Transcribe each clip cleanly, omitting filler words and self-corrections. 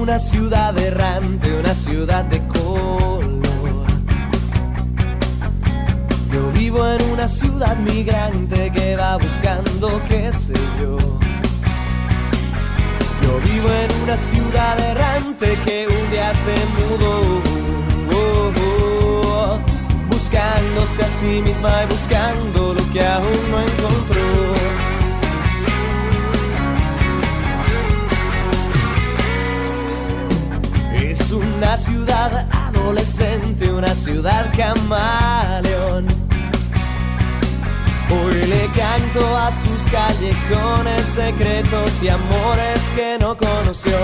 una ciudad errante, una ciudad de color. Yo vivo en una ciudad migrante que va buscando qué sé yo. Yo vivo en una ciudad errante que un día se mudó, buscándose a sí misma y buscando lo que aún no encontró. Es una ciudad adolescente, una ciudad camaleón. Hoy le canto a sus callejones secretos y amores que no conoció.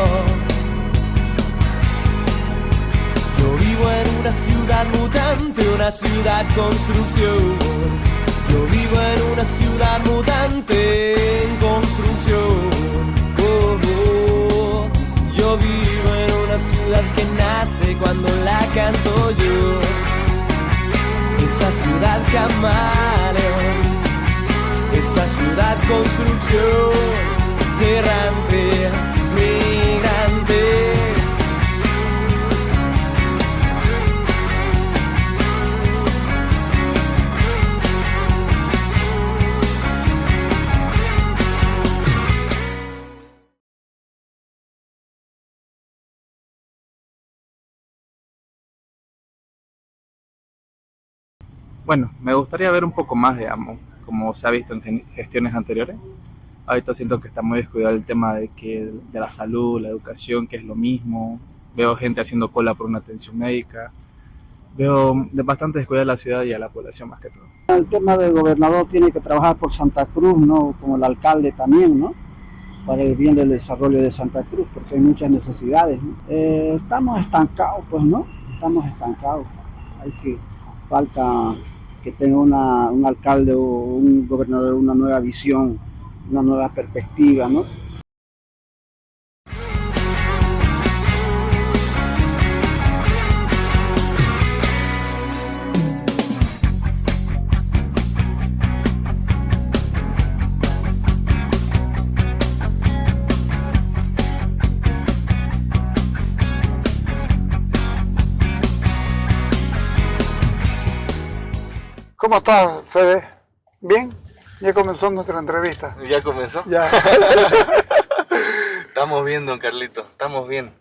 Yo vivo en una ciudad mutante, una ciudad construcción. Yo vivo en una ciudad mutante en construcción. Yo vivo en una ciudad que nace cuando la canto yo. Esa ciudad camaleón, esa ciudad construcción, errante, migrante. Bueno, me gustaría ver un poco más, digamos, como se ha visto en gestiones anteriores. Ahorita siento que está muy descuidado el tema de la salud, la educación, que es lo mismo. Veo gente haciendo cola por una atención médica. Veo bastante descuidada la ciudad y a la población más que todo. El tema del gobernador tiene que trabajar por Santa Cruz, ¿no? Como el alcalde también, ¿no? Para el bien del desarrollo de Santa Cruz, porque hay muchas necesidades, ¿no? Estamos estancados, pues, ¿no? Estamos estancados. Falta que tenga un alcalde o un gobernador una nueva visión, una nueva perspectiva, ¿no? ¿Cómo estás, Fede? ¿Bien? Ya comenzó nuestra entrevista. ¿Ya comenzó? Ya. Estamos bien, don Carlito, estamos bien.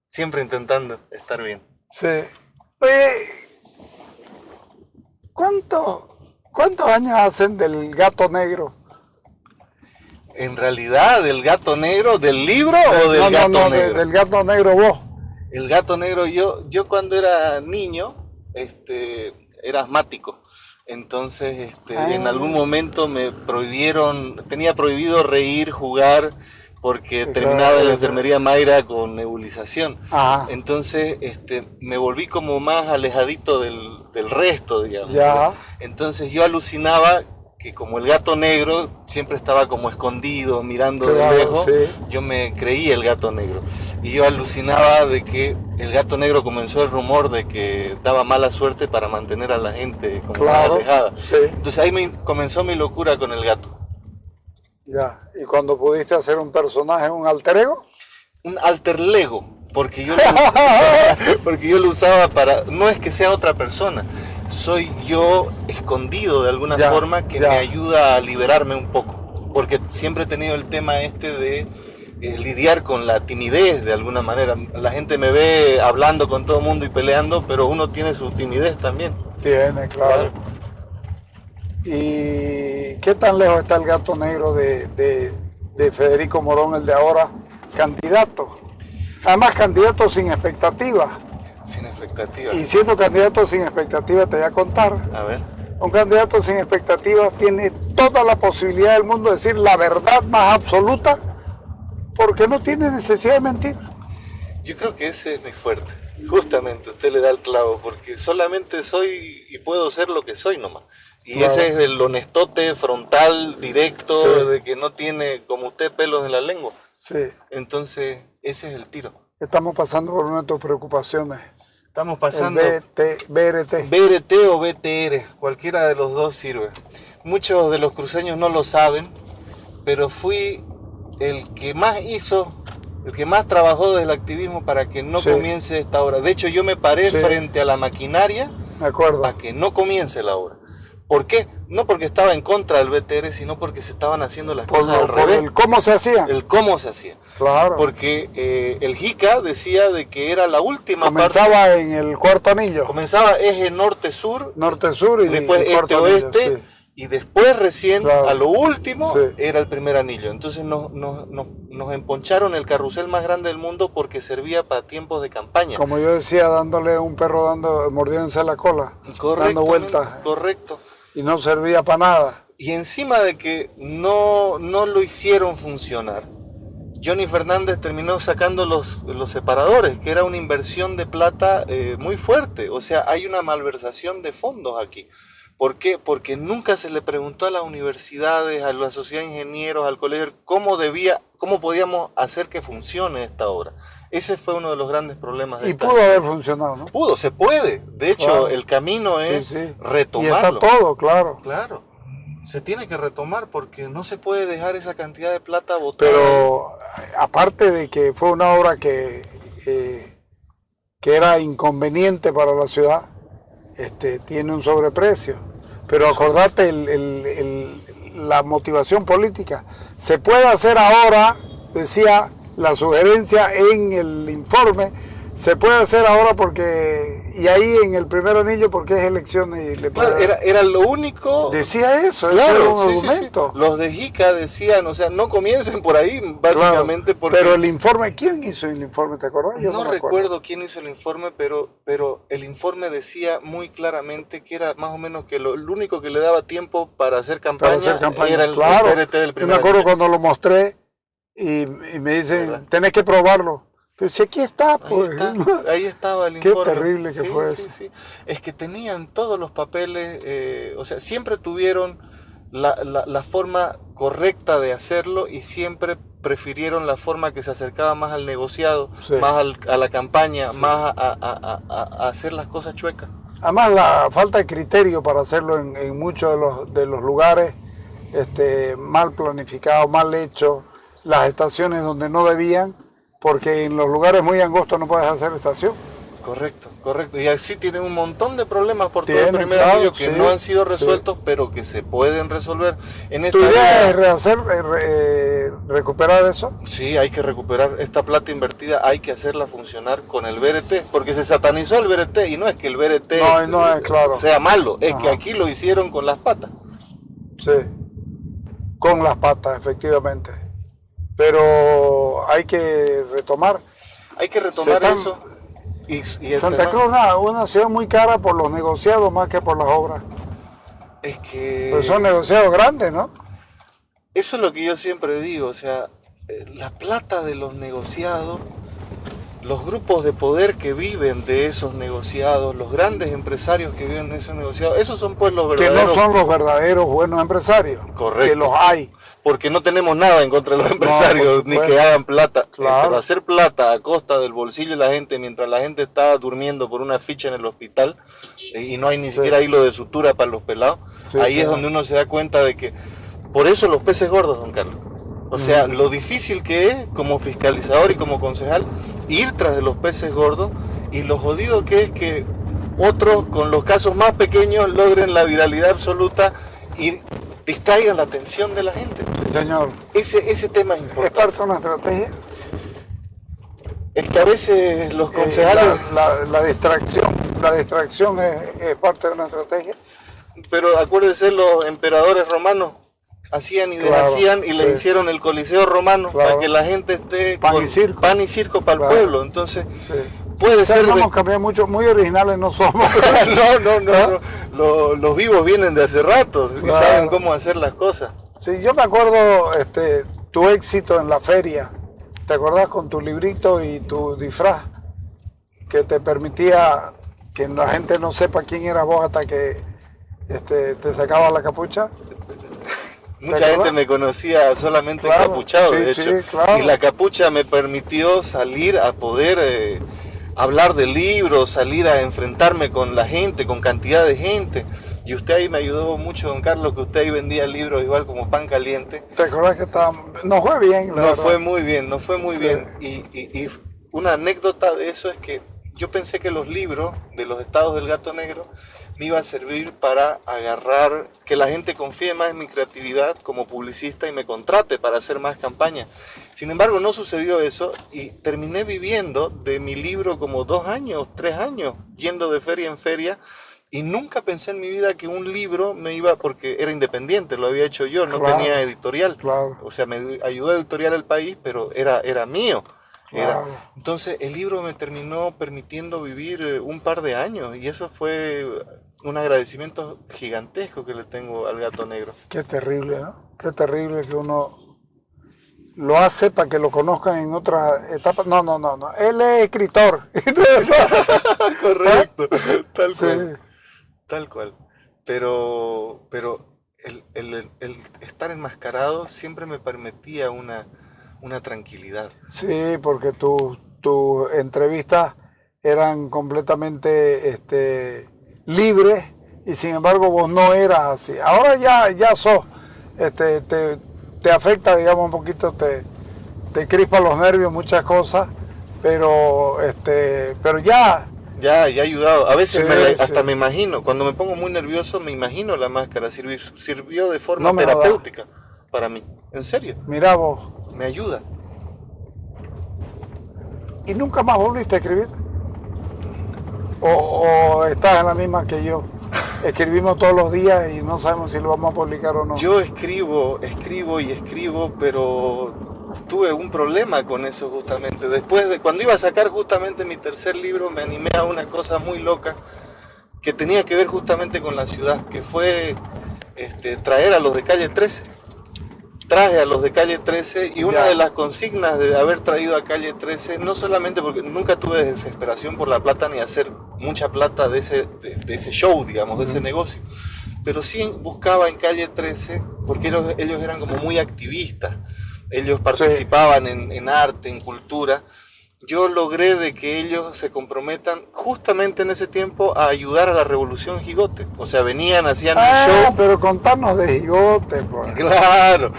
Siempre intentando estar bien. Sí. Oye, ¿cuántos años hacen del gato negro? En realidad, ¿del gato negro, del libro o del gato negro? Del gato negro vos. El gato negro, yo cuando era niño, era asmático. Entonces, en algún momento me prohibieron, tenía prohibido reír, jugar, porque terminaba la enfermería Mayra con nebulización. Ajá. Entonces, me volví como más alejadito del resto, digamos. Ya. Entonces yo alucinaba que como el gato negro siempre estaba como escondido, mirando Claro, de lejos, sí. yo me creía el gato negro. Y yo alucinaba de que el gato negro comenzó el rumor de que daba mala suerte para mantener a la gente como Claro, más alejada. sí. Entonces ahí comenzó mi locura con el gato. Ya. ¿Y cuando pudiste hacer un personaje, un alter ego? Un alter lego, porque porque yo lo usaba para, no es que sea otra persona, soy yo escondido de alguna forma que me ayuda a liberarme un poco, porque siempre he tenido el tema de lidiar con la timidez de alguna manera. La gente me ve hablando con todo el mundo y peleando, pero uno tiene su timidez también. Tiene, claro. ¿Y qué tan lejos está el gato negro de Federico Morón, el de ahora, candidato? Además, candidato sin expectativas. Sin expectativas. Y siendo candidato sin expectativas, te voy a contar. A ver. Un candidato sin expectativas tiene toda la posibilidad del mundo de decir la verdad más absoluta, porque no tiene necesidad de mentir. Yo creo que ese es mi fuerte. Justamente, usted le da el clavo, porque solamente soy y puedo ser lo que soy nomás. Y claro, ese es el honestote, frontal, directo, sí, de que no tiene, como usted, pelos en la lengua. Sí. Entonces, ese es el tiro. Estamos pasando por una de tus preocupaciones. Estamos pasando... BRT. BRT o BTR, cualquiera de los dos sirve. Muchos de los cruceños no lo saben, pero fui el que más hizo el que más trabajó desde el activismo para que no comience esta obra. De hecho, yo me paré frente a la maquinaria para que no comience la obra. ¿Por qué? No porque estaba en contra del BTR, sino porque se estaban haciendo las cosas al revés. El cómo se hacía. El cómo se hacía. Claro. Porque el JICA decía de que era la última Comenzaba en el cuarto anillo. Comenzaba eje norte-sur. Norte-sur y después este-oeste. Y después recién, a lo último, era el primer anillo. Entonces nos emponcharon el carrusel más grande del mundo porque servía para tiempos de campaña. Como yo decía, dándole un perro mordiéndose la cola, dando vueltas. Correcto. Y no servía para nada. Y encima de que no lo hicieron funcionar, Johnny Fernández terminó sacando los separadores, que era una inversión de plata muy fuerte. O sea, hay una malversación de fondos aquí. ¿Por qué? Porque nunca se le preguntó a las universidades, a la sociedad de ingenieros, al colegio, cómo podíamos hacer que funcione esta obra. Ese fue uno de los grandes problemas. Y pudo haber funcionado, ¿no? Pudo, se puede. De hecho, el camino es retomarlo. Y está todo, claro. Claro. Se tiene que retomar porque no se puede dejar esa cantidad de plata botada. Pero aparte de que fue una obra que era inconveniente para la ciudad, tiene un sobreprecio. Pero acordate la motivación política. Se puede hacer ahora, decía la sugerencia en el informe, se puede hacer ahora porque, y ahí en el primer anillo porque es elección y le claro, era lo único. Decía eso, claro, era un argumento. Sí. Los de JICA decían, o sea, no comiencen por ahí, básicamente porque... Pero el informe, ¿quién hizo el informe? ¿Te acordás? Yo no recuerdo quién hizo el informe, pero el informe decía muy claramente que era más o menos que lo único que le daba tiempo para hacer campaña, era el PRT del primer Yo me acuerdo año. cuando lo mostré y me dicen, ¿verdad? Tenés que probarlo. Pero si aquí está, pues. Ahí estaba el informe. Qué terrible que fue eso. Sí. Es que tenían todos los papeles, o sea, siempre tuvieron la forma correcta de hacerlo y siempre prefirieron la forma que se acercaba más al negociado, más a la campaña, más a hacer las cosas chuecas. Además, la falta de criterio para hacerlo en muchos de los lugares, mal planificado, mal hecho, las estaciones donde no debían, porque en los lugares muy angostos no puedes hacer estación. Correcto. Y así tienen un montón de problemas por todo el primer anillo que no han sido resueltos, pero que se pueden resolver. ¿Tu idea es recuperar eso? Sí, hay que recuperar esta plata invertida, hay que hacerla funcionar con el BRT, porque se satanizó el BRT, y no es que el BRT sea malo, es que aquí lo hicieron con las patas. Sí, con las patas, efectivamente. Pero hay que retomar. Hay que retomar eso. Y Santa Cruz es una ciudad muy cara por los negociados más que por las obras. Es que... Pues son negociados grandes, ¿no? Eso es lo que yo siempre digo, o sea, la plata de los negociados, los grupos de poder que viven de esos negociados, los grandes empresarios que viven de esos negociados, esos son pues los verdaderos... Que no son los verdaderos buenos empresarios. Correcto. Que los hay. Porque no tenemos nada en contra de los empresarios, ni que hagan plata. Claro. Pero hacer plata a costa del bolsillo de la gente, mientras la gente está durmiendo por una ficha en el hospital y no hay ni siquiera hilo de sutura para los pelados, ahí es donde uno se da cuenta de que... Por eso los peces gordos, don Carlos. O sea, lo difícil que es como fiscalizador y como concejal ir tras de los peces gordos, y lo jodido que es que otros con los casos más pequeños logren la viralidad absoluta y distraigan la atención de la gente. Sí, señor. Ese tema es importante. ¿Es parte de una estrategia? Es que a veces los concejales... La distracción es parte de una estrategia. Pero acuérdense, los emperadores romanos hacían y deshacían y les hicieron el Coliseo romano para que la gente esté pan y circo para el pueblo. Entonces... Puede ser. No hemos cambiado mucho, muy originales no somos. No. Los vivos vienen de hace rato y saben cómo hacer las cosas. Sí, yo me acuerdo tu éxito en la feria. ¿Te acordás con tu librito y tu disfraz? Que te permitía que la gente no sepa quién eras vos hasta que te sacaba la capucha. Mucha gente me conocía solamente encapuchado, de hecho. Y la capucha me permitió salir a poder... hablar de libros, salir a enfrentarme con la gente, con cantidad de gente. Y usted ahí me ayudó mucho, don Carlos, que usted ahí vendía libros igual como pan caliente. ¿Te acuerdas que no fue bien? No fue muy bien, no fue muy bien. Y una anécdota de eso es que yo pensé que los libros de los estados del Gato Negro me iba a servir para agarrar, que la gente confíe más en mi creatividad como publicista y me contrate para hacer más campaña. Sin embargo, no sucedió eso y terminé viviendo de mi libro como 2 años, 3 años, yendo de feria en feria, y nunca pensé en mi vida que un libro me iba, porque era independiente, lo había hecho yo, no tenía editorial. Claro. O sea, me ayudó Editorial El País, pero era mío. Entonces el libro me terminó permitiendo vivir un par de años y eso fue un agradecimiento gigantesco que le tengo al Gato Negro. Qué terrible, ¿no? Qué terrible que uno lo hace para que lo conozcan en otra etapa. No, él es escritor. Correcto, tal cual. Tal cual. Pero el estar enmascarado siempre me permitía una tranquilidad. Sí, porque tus entrevistas eran completamente libres y sin embargo vos no eras así. Ahora ya sos, te afecta, digamos, un poquito, te crispa los nervios, muchas cosas, pero ya... Ya ha ayudado. A veces hasta me imagino, cuando me pongo muy nervioso, me imagino la máscara. Sirvió de forma terapéutica para mí. ¿En serio? Mirá vos. Me ayuda. ¿Y nunca más volviste a escribir? ¿O estás en la misma que yo? Escribimos todos los días y no sabemos si lo vamos a publicar o no. Yo escribo, pero tuve un problema con eso justamente. Después de cuando iba a sacar justamente mi tercer libro, me animé a una cosa muy loca que tenía que ver justamente con la ciudad, que fue traer a los de Calle 13. Traje a los de Calle 13 y una de las consignas de haber traído a Calle 13, no solamente porque nunca tuve desesperación por la plata ni hacer mucha plata de ese show, digamos, de ese negocio, pero sí buscaba en Calle 13, porque ellos eran como muy activistas, ellos participaban en arte, en cultura. Yo logré de que ellos se comprometan justamente en ese tiempo a ayudar a la Revolución Jigote. O sea, venían, hacían el show. Pero contarnos de Jigote, pues. Claro,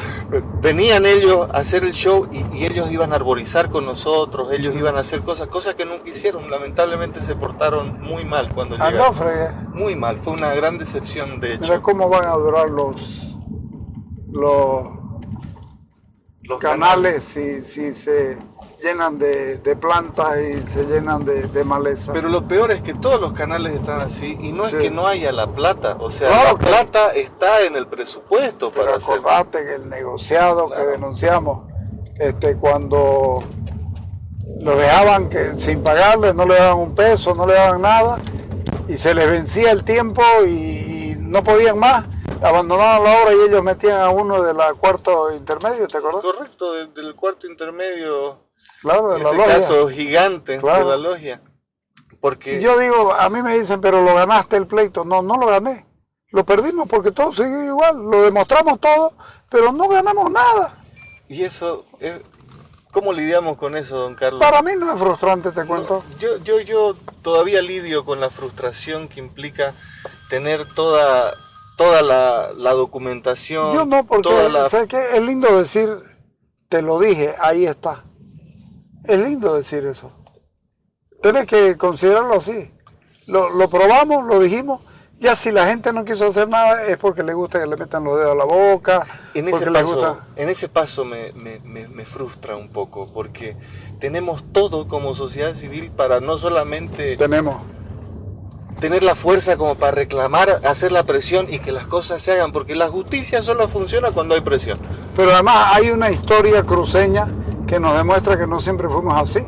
venían ellos a hacer el show y ellos iban a arborizar con nosotros, ellos iban a hacer cosas que nunca hicieron. Lamentablemente se portaron muy mal cuando llegaron. Muy mal, fue una gran decepción de hecho. Mira cómo van a durar los canales si se llenan de plantas y se llenan de maleza. Pero lo peor es que todos los canales están así y no es que no haya la plata, o sea, la plata está en el presupuesto para hacer. Pero acordate que el negociado que denunciamos, cuando lo dejaban sin pagarles, no le daban un peso, no le daban nada y se les vencía el tiempo y no podían más, abandonaban la obra y ellos metían a uno de la cuarto intermedio, ¿te acuerdas? Correcto, del cuarto intermedio. Claro, de ese caso gigante de la logia. Porque yo digo, a mí me dicen, pero lo ganaste el pleito. No lo gané. Lo perdimos porque todo siguió igual. Lo demostramos todo, pero no ganamos nada. Y eso, ¿cómo lidiamos con eso, don Carlos? Para mí no es frustrante, te cuento. Yo todavía lidio con la frustración que implica tener toda la documentación. Yo no, porque ¿sabes qué? Es lindo decir, te lo dije, ahí está. Es lindo decir eso. Tienes que considerarlo así. Lo probamos, lo dijimos. Ya si la gente no quiso hacer nada es porque le gusta que le metan los dedos a la boca. En ese paso me frustra un poco porque tenemos todo como sociedad civil para no solamente tener la fuerza como para reclamar, hacer la presión y que las cosas se hagan, porque la justicia solo funciona cuando hay presión. Pero además hay una historia cruceña que nos demuestra que no siempre fuimos así.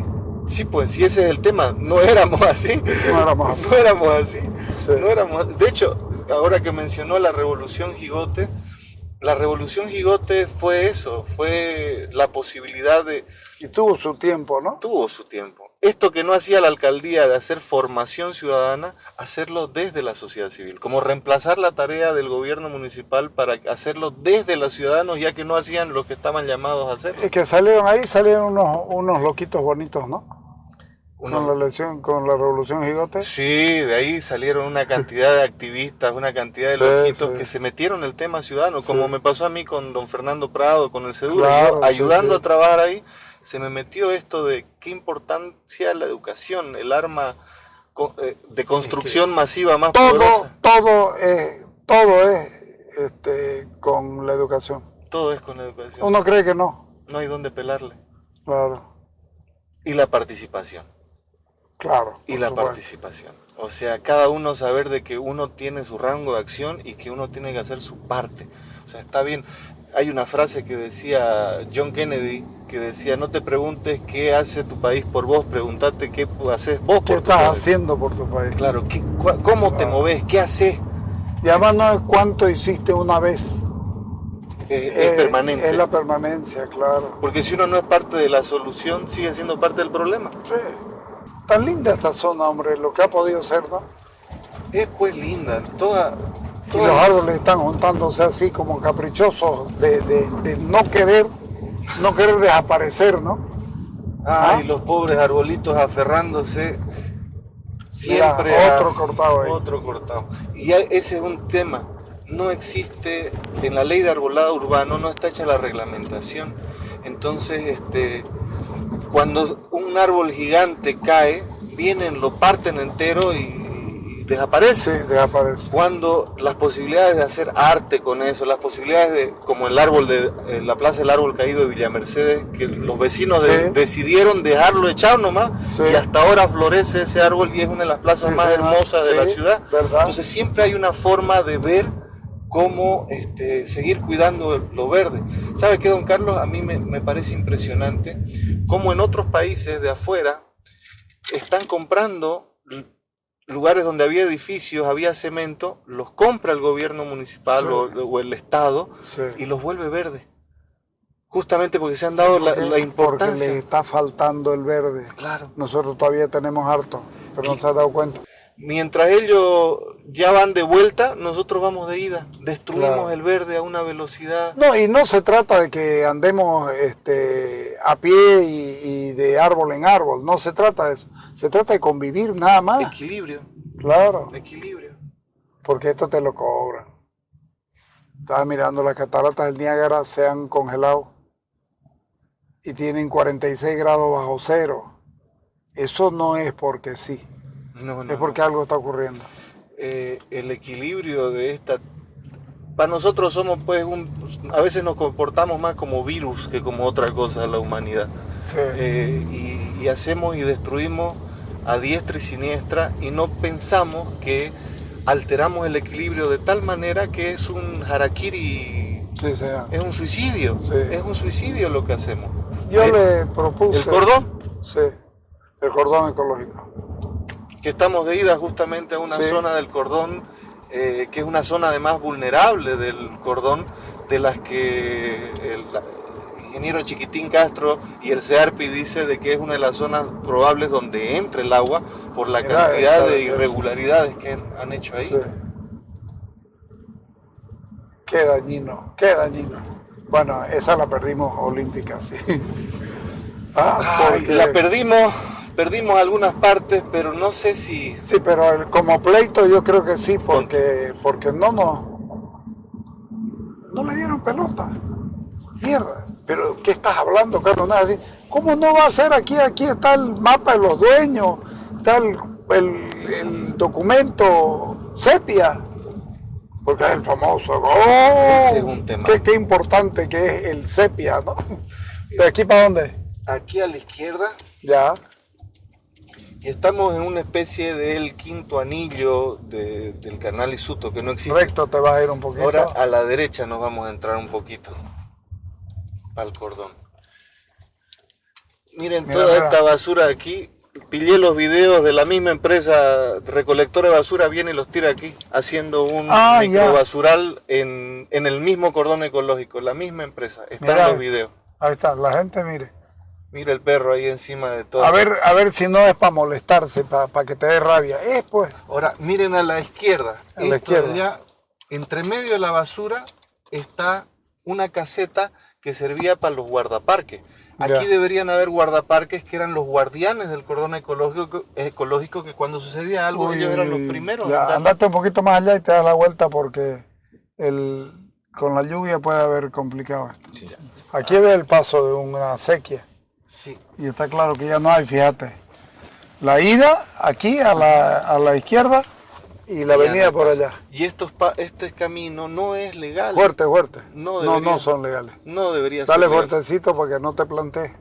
Sí, pues, si ese es el tema, no éramos así. No éramos así. Sí. De hecho, ahora que mencionó la Revolución Jigote fue eso, fue la posibilidad de... Y tuvo su tiempo, ¿no? Tuvo su tiempo. Esto que no hacía la alcaldía de hacer formación ciudadana, hacerlo desde la sociedad civil, como reemplazar la tarea del gobierno municipal para hacerlo desde los ciudadanos, ya que no hacían lo que estaban llamados a hacer. Es que salieron unos loquitos bonitos, ¿no? ¿Con la elección, con la revolución Gigote? Sí, de ahí salieron una cantidad de activistas, una cantidad de loquitos que se metieron en el tema ciudadano, como me pasó a mí con don Fernando Prado, con el Seguro, yo ayudando a trabajar ahí, se me metió esto de qué importancia la educación, el arma de construcción masiva más poderosa. Todo es con la educación. Todo es con la educación. Uno cree que no. No hay dónde pelarle. Claro. Y la participación. Claro. Y la participación. O sea, cada uno saber de que uno tiene su rango de acción y que uno tiene que hacer su parte. O sea, está bien. Hay una frase que decía John Kennedy, que decía, no te preguntes qué hace tu país por vos, pregúntate qué haces vos por tu país. ¿Qué estás haciendo por tu país? Claro, ¿cómo te movés? ¿Qué haces? Y además no es cuánto hiciste una vez. Es permanente. Es la permanencia, claro. Porque si uno no es parte de la solución, sigue siendo parte del problema. Sí. Tan linda esta zona, hombre, lo que ha podido ser, ¿no? Es pues linda, y los árboles están juntándose así como caprichosos de no querer desaparecer, ¿no? Ay, los pobres arbolitos aferrándose siempre. Mira, otro cortado ahí. Otro cortado. Y ese es un tema. No existe, en la ley de arbolado urbano no está hecha la reglamentación. Entonces, cuando un árbol gigante cae, vienen, lo parten entero y desaparece. Sí, desaparece. Cuando las posibilidades de hacer arte con eso, las posibilidades de, como el árbol de la Plaza del Árbol Caído de Villa Mercedes, que los vecinos decidieron dejarlo echado nomás, y hasta ahora florece ese árbol y es una de las plazas más hermosas de la ciudad. ¿Verdad? Entonces siempre hay una forma de ver cómo seguir cuidando lo verde. ¿Sabe qué, don Carlos? A mí me parece impresionante cómo en otros países de afuera están comprando lugares donde había edificios, había cemento, los compra el gobierno municipal o el Estado y los vuelve verde. Justamente porque se han dado la importancia. Porque le está faltando el verde. Claro. Nosotros todavía tenemos harto, pero no se ha dado cuenta. Mientras ellos ya van de vuelta, nosotros vamos de ida. Destruimos el verde a una velocidad. No, y no se trata de que andemos a pie y de árbol en árbol. No se trata de eso. Se trata de convivir nada más. Equilibrio. Claro. Equilibrio. Porque esto te lo cobran. Estaba mirando, las cataratas del Niágara se han congelado y tienen 46 grados bajo cero. Eso no es porque sí. No, es porque algo está ocurriendo. El equilibrio de esta... Para nosotros somos pues a veces nos comportamos más como virus que como otra cosa de la humanidad. Sí. Y hacemos y destruimos a diestra y siniestra y no pensamos que alteramos el equilibrio de tal manera que es un harakiri, es un suicidio. Es un suicidio lo que hacemos. Yo le propuse... ¿El cordón? Sí, el cordón ecológico. Que estamos de ida justamente a una zona del cordón, que es una zona además vulnerable del cordón, de las que el ingeniero Chiquitín Castro y el CEARPI dice de que es una de las zonas probables donde entre el agua por la cantidad de irregularidades que han hecho ahí. Sí. Qué dañino, qué dañino. Bueno, esa la perdimos olímpica, sí. Porque... La perdimos algunas partes, pero no sé si... Sí, pero como pleito yo creo que sí, porque no le dieron pelota. Mierda. Pero, ¿qué estás hablando, Carlos? No es así. ¿Cómo no va a ser aquí? Aquí está el mapa de los dueños, está el documento sepia, porque es el famoso. Ese es un tema. Qué importante que es el sepia, ¿no? ¿De aquí para dónde? Aquí a la izquierda. Ya. Y estamos en una especie del quinto anillo del canal Isuto, que no existe. Recto te vas a ir un poquito. Ahora a la derecha nos vamos a entrar un poquito al cordón. Miren toda esta basura aquí. Pillé los videos de la misma empresa recolectora de basura, viene y los tira aquí, haciendo un microbasural en el mismo cordón ecológico. La misma empresa, están los videos. Ahí está, la gente mire. Mira el perro ahí encima de todo. A ver si no es para molestarse, para que te dé rabia. Pues. Ahora, miren a la izquierda. A la izquierda. Allá, entre medio de la basura está una caseta que servía para los guardaparques. Aquí deberían haber guardaparques que eran los guardianes del cordón ecológico que cuando sucedía algo ellos eran los primeros. Andate un poquito más allá y te das la vuelta porque con la lluvia puede haber complicado esto. Sí. Aquí ve el paso de una acequia. Sí. Y está claro que ya no hay, fíjate. La ida aquí a la izquierda y la avenida por allá. Y este camino no es legal. Fuerte. No son legales. No debería Dale ser legal. fuertecito para que no te plantees.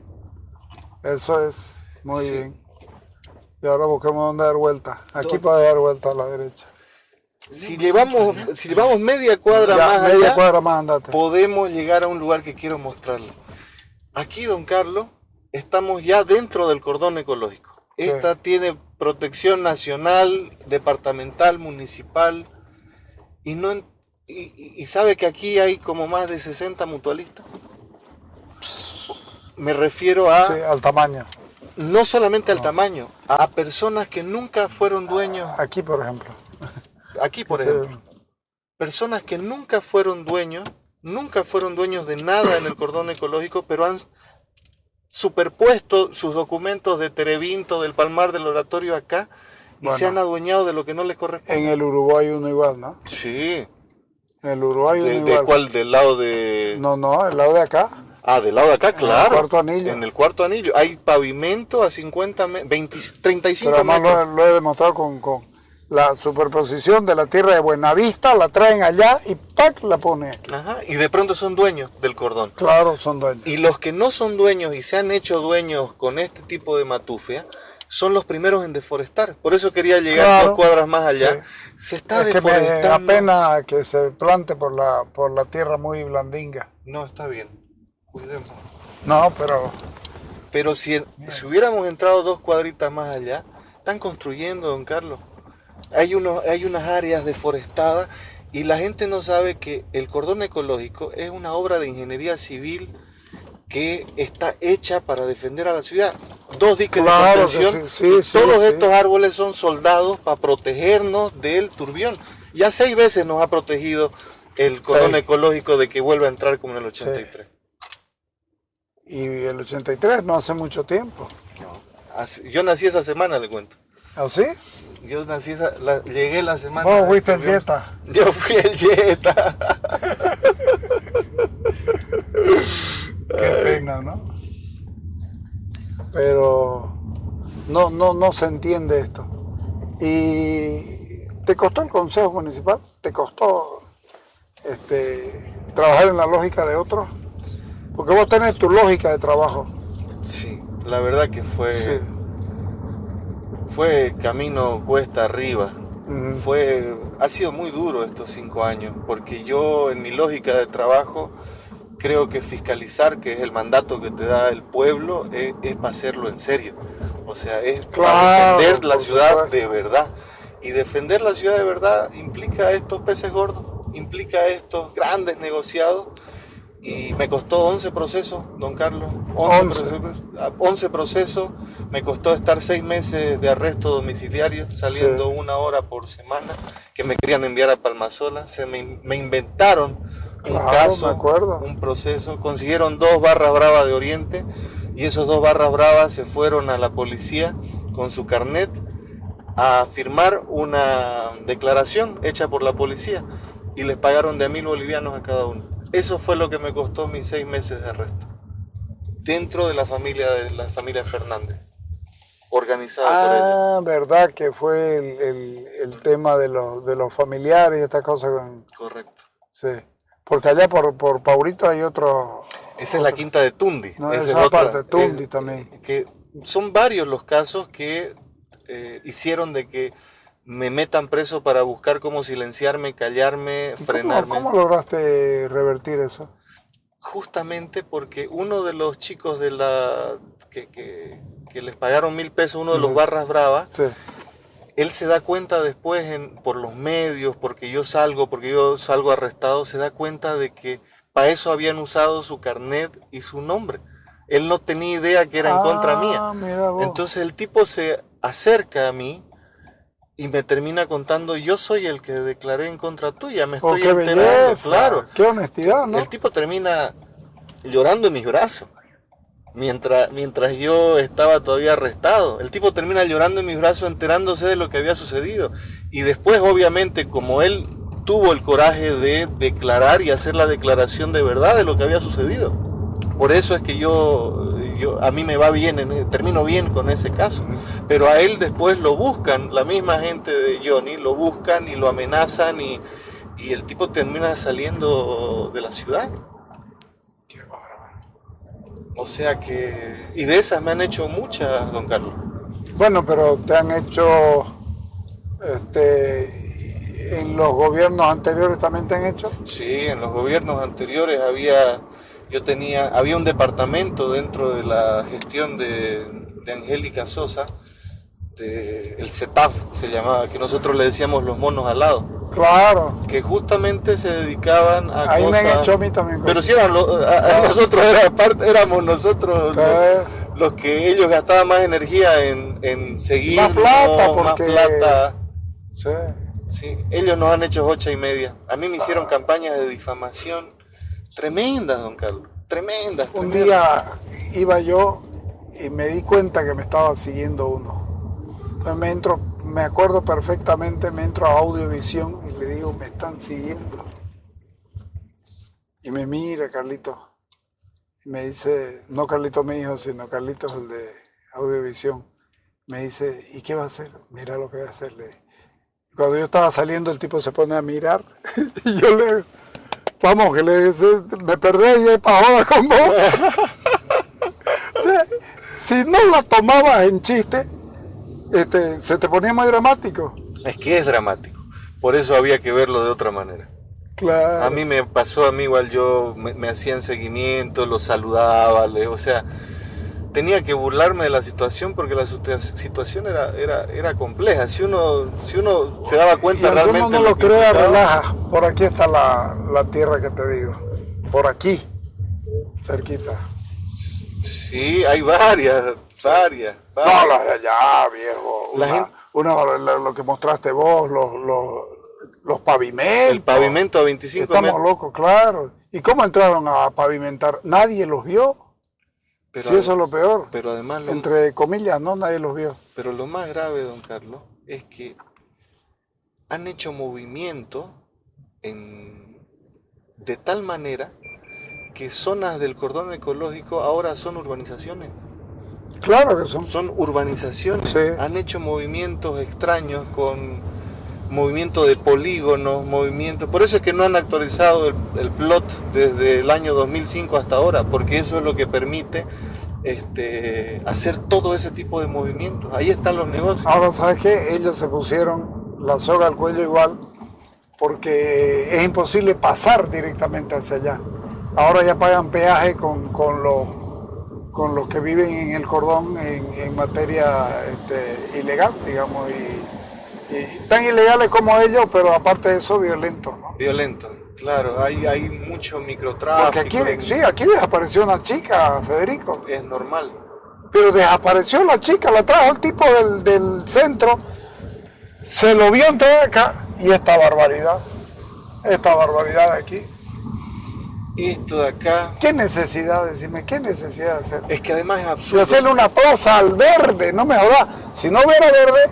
Eso es. Muy bien. Y ahora busquemos dónde dar vuelta. Aquí para dar vuelta a la derecha. Si llevamos media cuadra más media allá, cuadra más, andate. podemos llegar a un lugar que quiero mostrarle. Aquí, don Carlos, estamos ya dentro del cordón ecológico. Esta tiene protección nacional, departamental, municipal, y sabe que aquí hay como más de 60 mutualistas. Me refiero al tamaño. No solamente al tamaño, a personas que nunca fueron dueños. Aquí, por ejemplo. Personas que nunca fueron dueños de nada en el cordón ecológico, pero han superpuesto sus documentos de Terevinto, del Palmar, del Oratorio acá, y se han adueñado de lo que no les corresponde. En el Uruguay uno igual, ¿no? Sí. En el Uruguay uno igual. ¿De cuál? ¿Del lado de...? No, el lado de acá. Ah, del lado de acá, claro. En el cuarto anillo. En el cuarto anillo. Hay pavimento a 50 35 pero además metros. Lo he demostrado con la superposición de la tierra de Buenavista, la traen allá y ¡pac! La pone aquí. Ajá, y de pronto son dueños del cordón. Claro, son dueños. Y los que no son dueños y se han hecho dueños con este tipo de matufia, son los primeros en deforestar. Por eso quería llegar 2 cuadras más allá. Sí. Se está deforestando. Que me apena que se plante por la tierra muy blandinga. No, está bien. Cuidemos. No, pero si hubiéramos entrado 2 cuadritas más allá, están construyendo, don Carlos. Hay unas áreas deforestadas y la gente no sabe que el cordón ecológico es una obra de ingeniería civil que está hecha para defender a la ciudad. 2 diques de contención, todos estos árboles son soldados para protegernos del turbión. Ya 6 veces nos ha protegido el cordón ecológico de que vuelva a entrar como en el 83. Y el 83 no hace mucho tiempo. Yo nací esa semana, le cuento. ¿Ah, sí? Yo nací llegué la semana. ¿Vos fuiste el Jetta? Yo fui el Jetta. Qué pena, ¿no? Pero no se entiende esto. ¿Y te costó el Consejo Municipal? ¿Te costó trabajar en la lógica de otros? Porque vos tenés tu lógica de trabajo. Sí, la verdad que fue camino cuesta arriba. Ha sido muy duro estos 5 años, porque yo en mi lógica de trabajo creo que fiscalizar, que es el mandato que te da el pueblo, es para hacerlo en serio. O sea, es para defender la ciudad de verdad. Y defender la ciudad de verdad implica estos peces gordos, implica estos grandes negociados. Y me costó 11 procesos, don Carlos. 11 procesos. Me costó estar 6 meses de arresto domiciliario, saliendo 1 hora por semana, que me querían enviar a Palmasola. Me inventaron un caso, un proceso. Consiguieron 2 barras bravas de Oriente, y esos 2 barras bravas se fueron a la policía con su carnet a firmar una declaración hecha por la policía, y les pagaron de 1.000 bolivianos a cada uno. Eso fue lo que me costó mis 6 meses de arresto. Dentro de la familia Fernández. Organizada por ella. Verdad que fue el tema de los familiares y estas cosas. Correcto. Sí. Porque allá por Paurito hay otro... Esa es la quinta de Tundi. No, esa es otra parte de Tundi también. Que son varios los casos que hicieron de que me metan preso para buscar cómo silenciarme, callarme, frenarme. ¿Cómo lograste revertir eso? Justamente porque uno de los chicos de que les pagaron 1.000 pesos, uno de los barras bravas, él se da cuenta después por los medios, porque yo salgo arrestado, se da cuenta de que para eso habían usado su carnet y su nombre. Él no tenía idea que era en contra mía. Entonces el tipo se acerca a mí y me termina contando: yo soy el que declaré en contra tuya, me estoy enterando. Belleza, claro. Qué honestidad, ¿no? El tipo termina llorando en mis brazos. mientras yo estaba todavía arrestado. El tipo termina llorando en mis brazos enterándose de lo que había sucedido. Y después, obviamente, como él tuvo el coraje de declarar y hacer la declaración de verdad de lo que había sucedido. Por eso es que a mí me va bien, termino bien con ese caso. Pero a él después lo buscan, la misma gente de Johnny, lo buscan y lo amenazan y el tipo termina saliendo de la ciudad. Qué bárbaro. O sea que... Y de esas me han hecho muchas, don Carlos. Bueno, pero te han hecho... ¿En los gobiernos anteriores también te han hecho? Sí, en los gobiernos anteriores había un departamento dentro de la gestión de Angélica Sosa, el CETAF se llamaba, que nosotros le decíamos los monos alados. Claro. Que justamente se dedicaban a ahí cosas... me han hecho a mí también. Pero si eran nosotros, éramos nosotros los que ellos gastaban más energía en seguir más plata. Sí. Sí, ellos nos han hecho 8:30. A mí me hicieron campañas de difamación tremendas, don Carlos. Tremendas. Un día iba yo y me di cuenta que me estaba siguiendo uno. Entonces me acuerdo perfectamente, me entro a Audiovisión y le digo, me están siguiendo. Y me mira Carlitos. Y me dice, no Carlitos mi hijo, sino Carlitos el de Audiovisión. Me dice, ¿y qué va a hacer? Mira lo que va a hacerle. Cuando yo estaba saliendo, el tipo se pone a mirar y yo le digo, vamos, que me perdés y para joder con vos. O sea, si no la tomabas en chiste, se te ponía muy dramático. Es que es dramático, por eso había que verlo de otra manera. Claro. A mí me pasó, igual yo me hacían seguimiento, los saludaba, o sea... Tenía que burlarme de la situación porque la situación era compleja. Si uno se daba cuenta y realmente... no lo crea, relaja. Por aquí está la tierra que te digo. Por aquí, cerquita. Sí, hay varias. No, las de allá, viejo. Lo que mostraste vos, los pavimentos. El pavimento a 25 metros. Estamos locos, claro. ¿Y cómo entraron a pavimentar? Nadie los vio. Pero, sí, eso es lo peor. Pero además... Entre comillas, no, nadie los vio. Pero lo más grave, don Carlos, es que han hecho movimiento de tal manera que zonas del cordón ecológico ahora son urbanizaciones. Claro que son. Son urbanizaciones. Sí. Han hecho movimientos extraños con movimiento de polígonos, Por eso es que no han actualizado el plot desde el año 2005 hasta ahora, porque eso es lo que permite hacer todo ese tipo de movimientos. Ahí están los negocios. Ahora, ¿sabes qué? Ellos se pusieron la soga al cuello igual, porque es imposible pasar directamente hacia allá. Ahora ya pagan peaje con los que viven en el cordón en materia ilegal, digamos, y tan ilegales como ellos, pero aparte de eso, violentos, ¿no? Violentos, claro, hay mucho microtráfico. Porque aquí desapareció una chica, Federico. Es normal. Pero desapareció la chica, la trajo el tipo del centro, se lo vio entrar acá, y esta barbaridad de aquí. Esto de acá... ¿Qué necesidad, decime, qué necesidad de hacer? Es que además es absurdo. De hacerle una plaza al verde, no me jodas. Si no hubiera verde,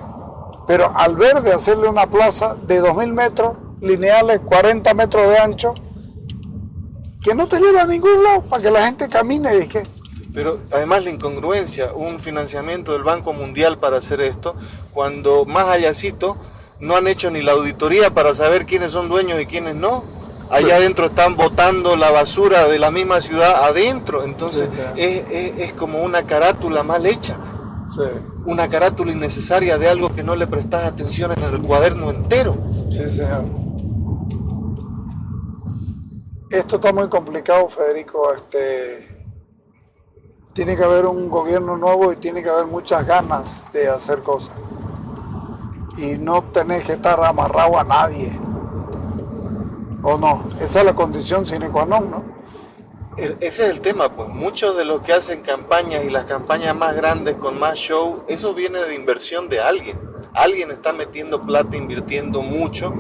pero al verde hacerle una plaza de 2000 metros lineales, 40 metros de ancho, que no te lleva a ningún lado, para que la gente camine y que... Pero además la incongruencia, un financiamiento del Banco Mundial para hacer esto, cuando más allácito no han hecho ni la auditoría para saber quiénes son dueños y quiénes no. Allá adentro están botando la basura de la misma ciudad adentro, entonces sí, claro. Es como una carátula mal hecha, sí. Una carátula innecesaria de algo que no le prestas atención en el cuaderno entero. Sí, señor. Esto está muy complicado, Federico. Tiene que haber un gobierno nuevo y tiene que haber muchas ganas de hacer cosas. Y no tenés que estar amarrado a nadie. ¿O no? Esa es la condición sine qua non, ¿no? Ese es el tema, pues. Muchos de los que hacen campañas y las campañas más grandes con más show, eso viene de inversión de alguien. Alguien está metiendo plata, invirtiendo mucho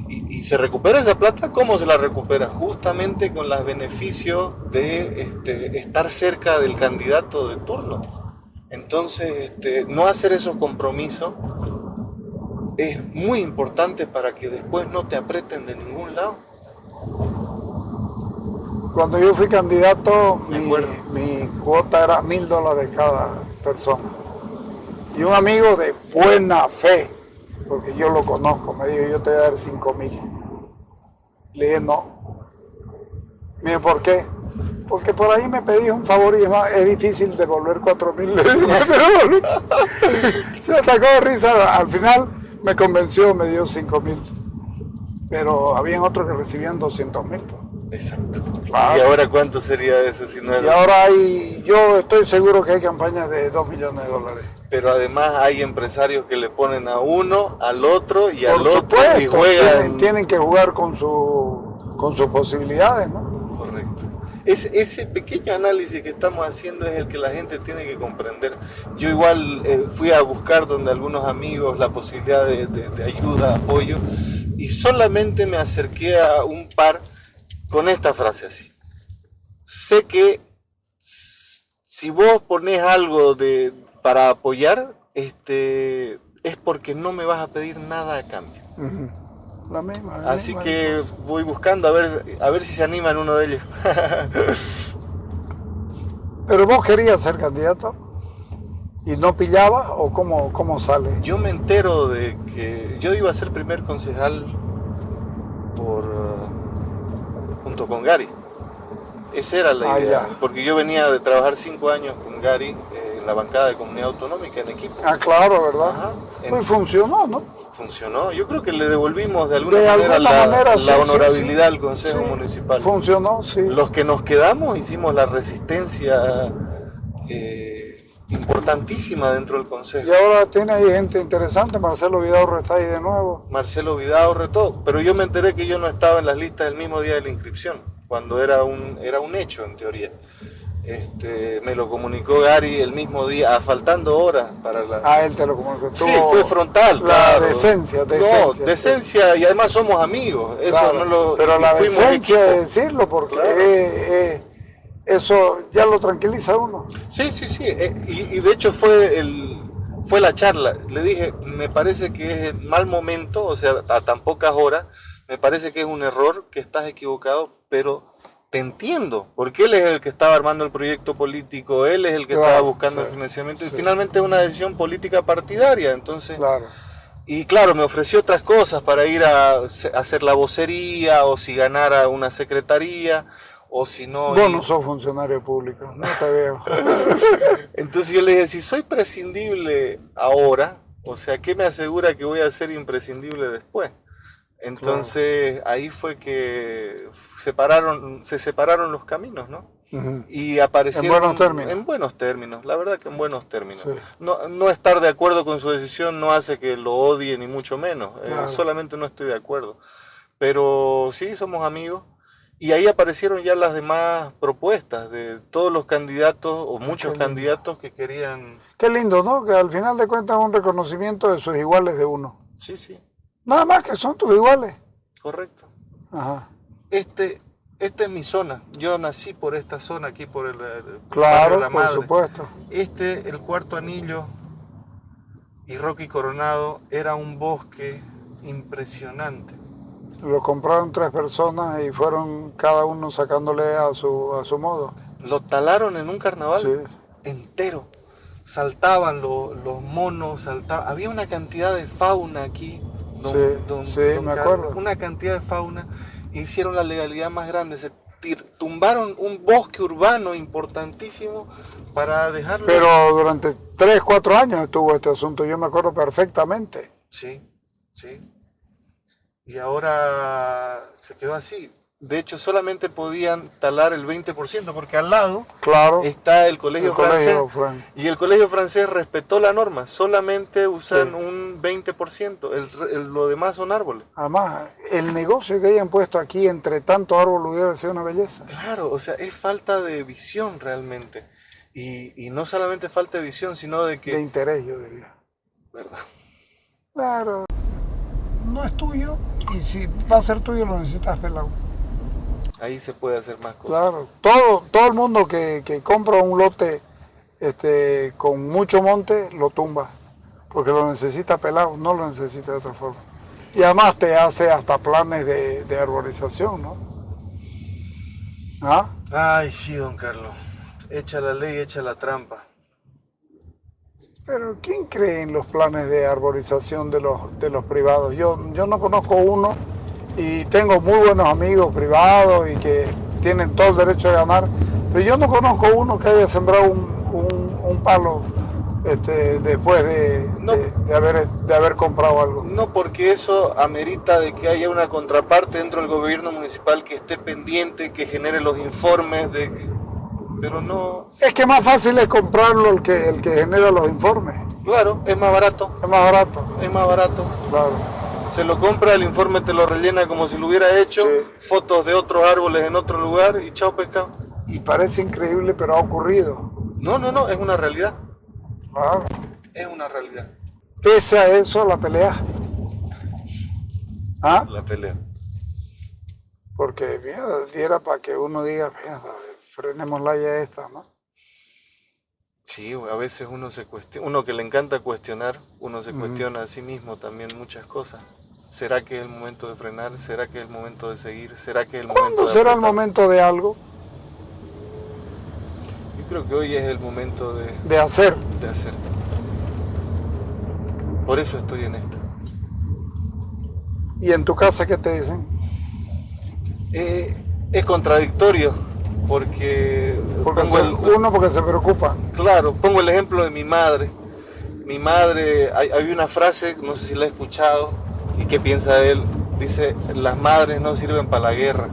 y Y se recupera esa plata, ¿cómo se la recupera? Justamente con los beneficios de estar cerca del candidato de turno. Entonces, no hacer esos compromisos es muy importante para que después no te aprieten de ningún lado. Cuando yo fui candidato, mi cuota era $1,000 cada persona. Y un amigo de buena fe, porque yo lo conozco, me dijo, yo te voy a dar 5,000. Le dije, no. Me dijo, ¿por qué? Porque por ahí me pedí un favor y es difícil devolver 4,000. Se atacó de risa. Al final me convenció, me dio 5,000. Pero habían otros que recibían 200,000. Exacto. Claro. ¿Y ahora cuánto sería eso? Si no es... Y ahora yo estoy seguro que hay campañas de $2 millones. Pero además hay empresarios que le ponen a uno, al otro y al Por otro supuesto, y juegan. tienen que jugar con sus posibilidades, ¿no? Correcto. Ese pequeño análisis que estamos haciendo es el que la gente tiene que comprender. Yo igual fui a buscar donde algunos amigos la posibilidad de ayuda, apoyo, y solamente me acerqué a un par con esta frase así. Sé que si vos pones algo para apoyar, es porque no me vas a pedir nada a cambio. Uh-huh. La misma. Así que voy buscando a ver si se animan uno de ellos. ¿Pero vos querías ser candidato? ¿Y no pillabas o cómo sale? Yo me entero de que yo iba a ser primer concejal junto con Gary. Esa era la idea, porque yo venía de trabajar 5 años con Gary en la bancada de Comunidad Autonómica en equipo. Ah, claro, ¿verdad? Ajá. Pues funcionó, ¿no? Funcionó. Yo creo que le devolvimos de alguna manera la honorabilidad al Consejo Municipal. Funcionó, sí. Los que nos quedamos hicimos la resistencia importantísima dentro del Consejo. Y ahora tiene ahí gente interesante, Marcelo Vidaurre está ahí de nuevo. Marcelo Vidaurre, todo. Pero yo me enteré que yo no estaba en las listas el mismo día de la inscripción, cuando era un hecho en teoría. Me lo comunicó Gary el mismo día, faltando horas para la... Ah, él te lo comunicó. Sí, fue frontal, la claro. decencia. No, decencia, y además somos amigos. Eso claro, no lo... Pero la decencia equipo. de decirlo, porque Claro. Eso ya lo tranquiliza a uno. Sí. Y de hecho fue la charla. Le dije, me parece que es mal momento, o sea, a tan pocas horas, me parece que es un error, que estás equivocado, pero te entiendo, porque él es el que estaba armando el proyecto político, él es el que estaba buscando el financiamiento, y finalmente es una decisión política partidaria, entonces... Claro. Y claro, me ofreció otras cosas para ir a hacer la vocería, o si ganara una secretaría, o si no... Vos no sos funcionario público, no te veo. Entonces yo le dije, si soy prescindible ahora, o sea, ¿qué me asegura que voy a ser imprescindible después? Entonces ahí fue que se separaron los caminos, ¿no? Uh-huh. Y aparecieron en buenos términos, la verdad que en buenos términos. Sí. No estar de acuerdo con su decisión no hace que lo odie ni mucho menos, Claro. solamente no estoy de acuerdo. Pero sí, somos amigos. Y ahí aparecieron ya las demás propuestas de todos los candidatos o muchos candidatos que querían... Qué lindo, ¿no? Que al final de cuentas es un reconocimiento de sus iguales de uno. Sí, Nada más que son tus iguales. correcto. Ajá. Esta es mi zona. Yo nací por esta zona, aquí por el Claro, barrio La por Madre. supuesto. El Cuarto Anillo y Roque Coronado era un bosque impresionante. Lo compraron 3 personas y fueron cada uno sacándole a su modo. Lo talaron en un carnaval Sí. entero. Saltaban los monos, había una cantidad de fauna aquí. Me acuerdo. Una cantidad de fauna. Hicieron la legalidad más grande. Se tumbaron un bosque urbano importantísimo para dejarlo... Pero durante 3, 4 años estuvo este asunto, yo me acuerdo perfectamente. Sí. Y ahora se quedó así. De hecho, solamente podían talar el 20%, porque al lado está el colegio francés. Y el colegio francés respetó la norma. Solamente usan un 20%. Lo demás son árboles. Además, el negocio que hayan puesto aquí entre tantos árboles hubiera sido una belleza. Claro, o sea, es falta de visión realmente. Y no solamente falta de visión, sino de que... De interés, yo diría. ¿Verdad? Claro. No es tuyo, y si va a ser tuyo lo necesitas pelado. Ahí se puede hacer más cosas. Claro, todo el mundo que compra un lote con mucho monte lo tumba, porque lo necesita pelado, no lo necesita de otra forma. Y además te hace hasta planes de arborización, ¿no? ¿Ah? Ay, sí, don Carlos. Echa la ley, echa la trampa. Pero ¿quién cree en los planes de arborización de los privados? Yo no conozco uno y tengo muy buenos amigos privados y que tienen todo el derecho de ganar, pero yo no conozco uno que haya sembrado un palo después de haber comprado algo. No, porque eso amerita de que haya una contraparte dentro del gobierno municipal que esté pendiente, que genere los informes, pero no... Es que más fácil es comprarlo el que genera los informes. Claro, es más barato. Es más barato. Es más barato. Claro. Se lo compra, el informe te lo rellena como si lo hubiera hecho, sí. Fotos de otros árboles en otro lugar y chao pescado. Y parece increíble, pero ha ocurrido. No, es una realidad. Claro. Es una realidad. Pese a eso, la pelea. ¿Ah? La pelea. Porque, mira, diera para que uno diga, mira, frenémosla ya esta, ¿no? Sí, a veces uno se cuestiona, uno que le encanta cuestionar, uno se cuestiona a sí mismo también muchas cosas. ¿Será que es el momento de frenar? ¿Será que es el momento de seguir? ¿Será que es el momento de ¿Cuándo será el apretar? momento de algo? Yo creo que hoy es el momento de hacer. De hacer. Por eso estoy en esto. ¿Y en tu casa qué te dicen? Es contradictorio, porque porque se preocupa. Claro, pongo el ejemplo de mi madre. Mi madre, hay una frase, no sé si la he escuchado, y qué piensa de él. Dice, las madres no sirven para la guerra.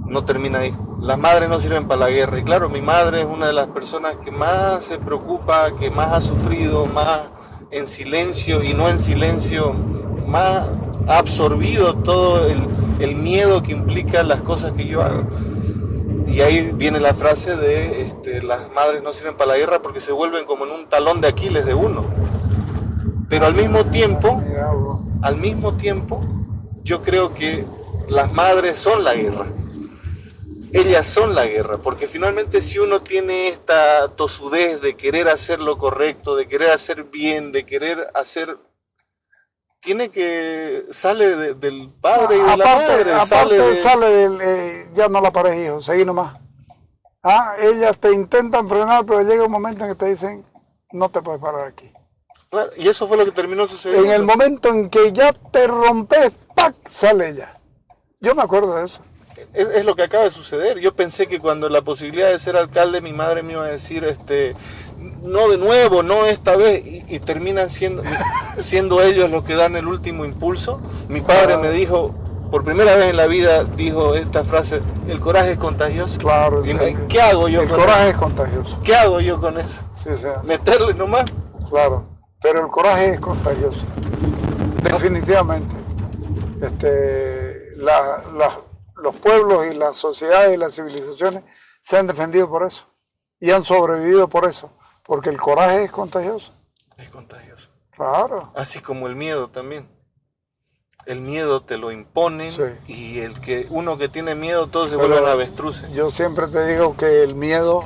No termina ahí. Las madres no sirven para la guerra. Y claro, mi madre es una de las personas que más se preocupa, que más ha sufrido, más en silencio y no en silencio, más ha absorbido todo el miedo que implica las cosas que yo hago. Y ahí viene la frase de las madres no sirven para la guerra porque se vuelven como en un talón de Aquiles de uno. Pero al mismo tiempo, yo creo que las madres son la guerra. Ellas son la guerra, porque finalmente si uno tiene esta tosudez de querer hacer lo correcto, de querer hacer bien, de querer hacer... Tiene que... sale del padre y de la madre. Sale del... ya no la pares, hijo, seguí nomás. Ellas te intentan frenar, pero llega un momento en que te dicen, no te puedes parar aquí. Claro, y eso fue lo que terminó sucediendo. En el momento en que ya te rompes, ¡pac!, sale ella. Yo me acuerdo de eso. Es lo que acaba de suceder. Yo pensé que cuando la posibilidad de ser alcalde, mi madre me iba a decir, no de nuevo, no esta vez, y terminan siendo ellos los que dan el último impulso. Mi padre me dijo, por primera vez en la vida, dijo esta frase, el coraje es contagioso. Claro. ¿Qué hago yo con eso? El coraje es contagioso. ¿Qué hago yo con eso? Sí, o sea, ¿Meterle nomás? Claro, pero el coraje es contagioso. Definitivamente. Los pueblos y las sociedades y las civilizaciones se han defendido por eso y han sobrevivido por eso, porque el coraje es contagioso. Es contagioso. Claro. Así como el miedo también. El miedo te lo imponen, sí. Y uno que tiene miedo, todos se vuelven avestruces. Yo siempre te digo que el miedo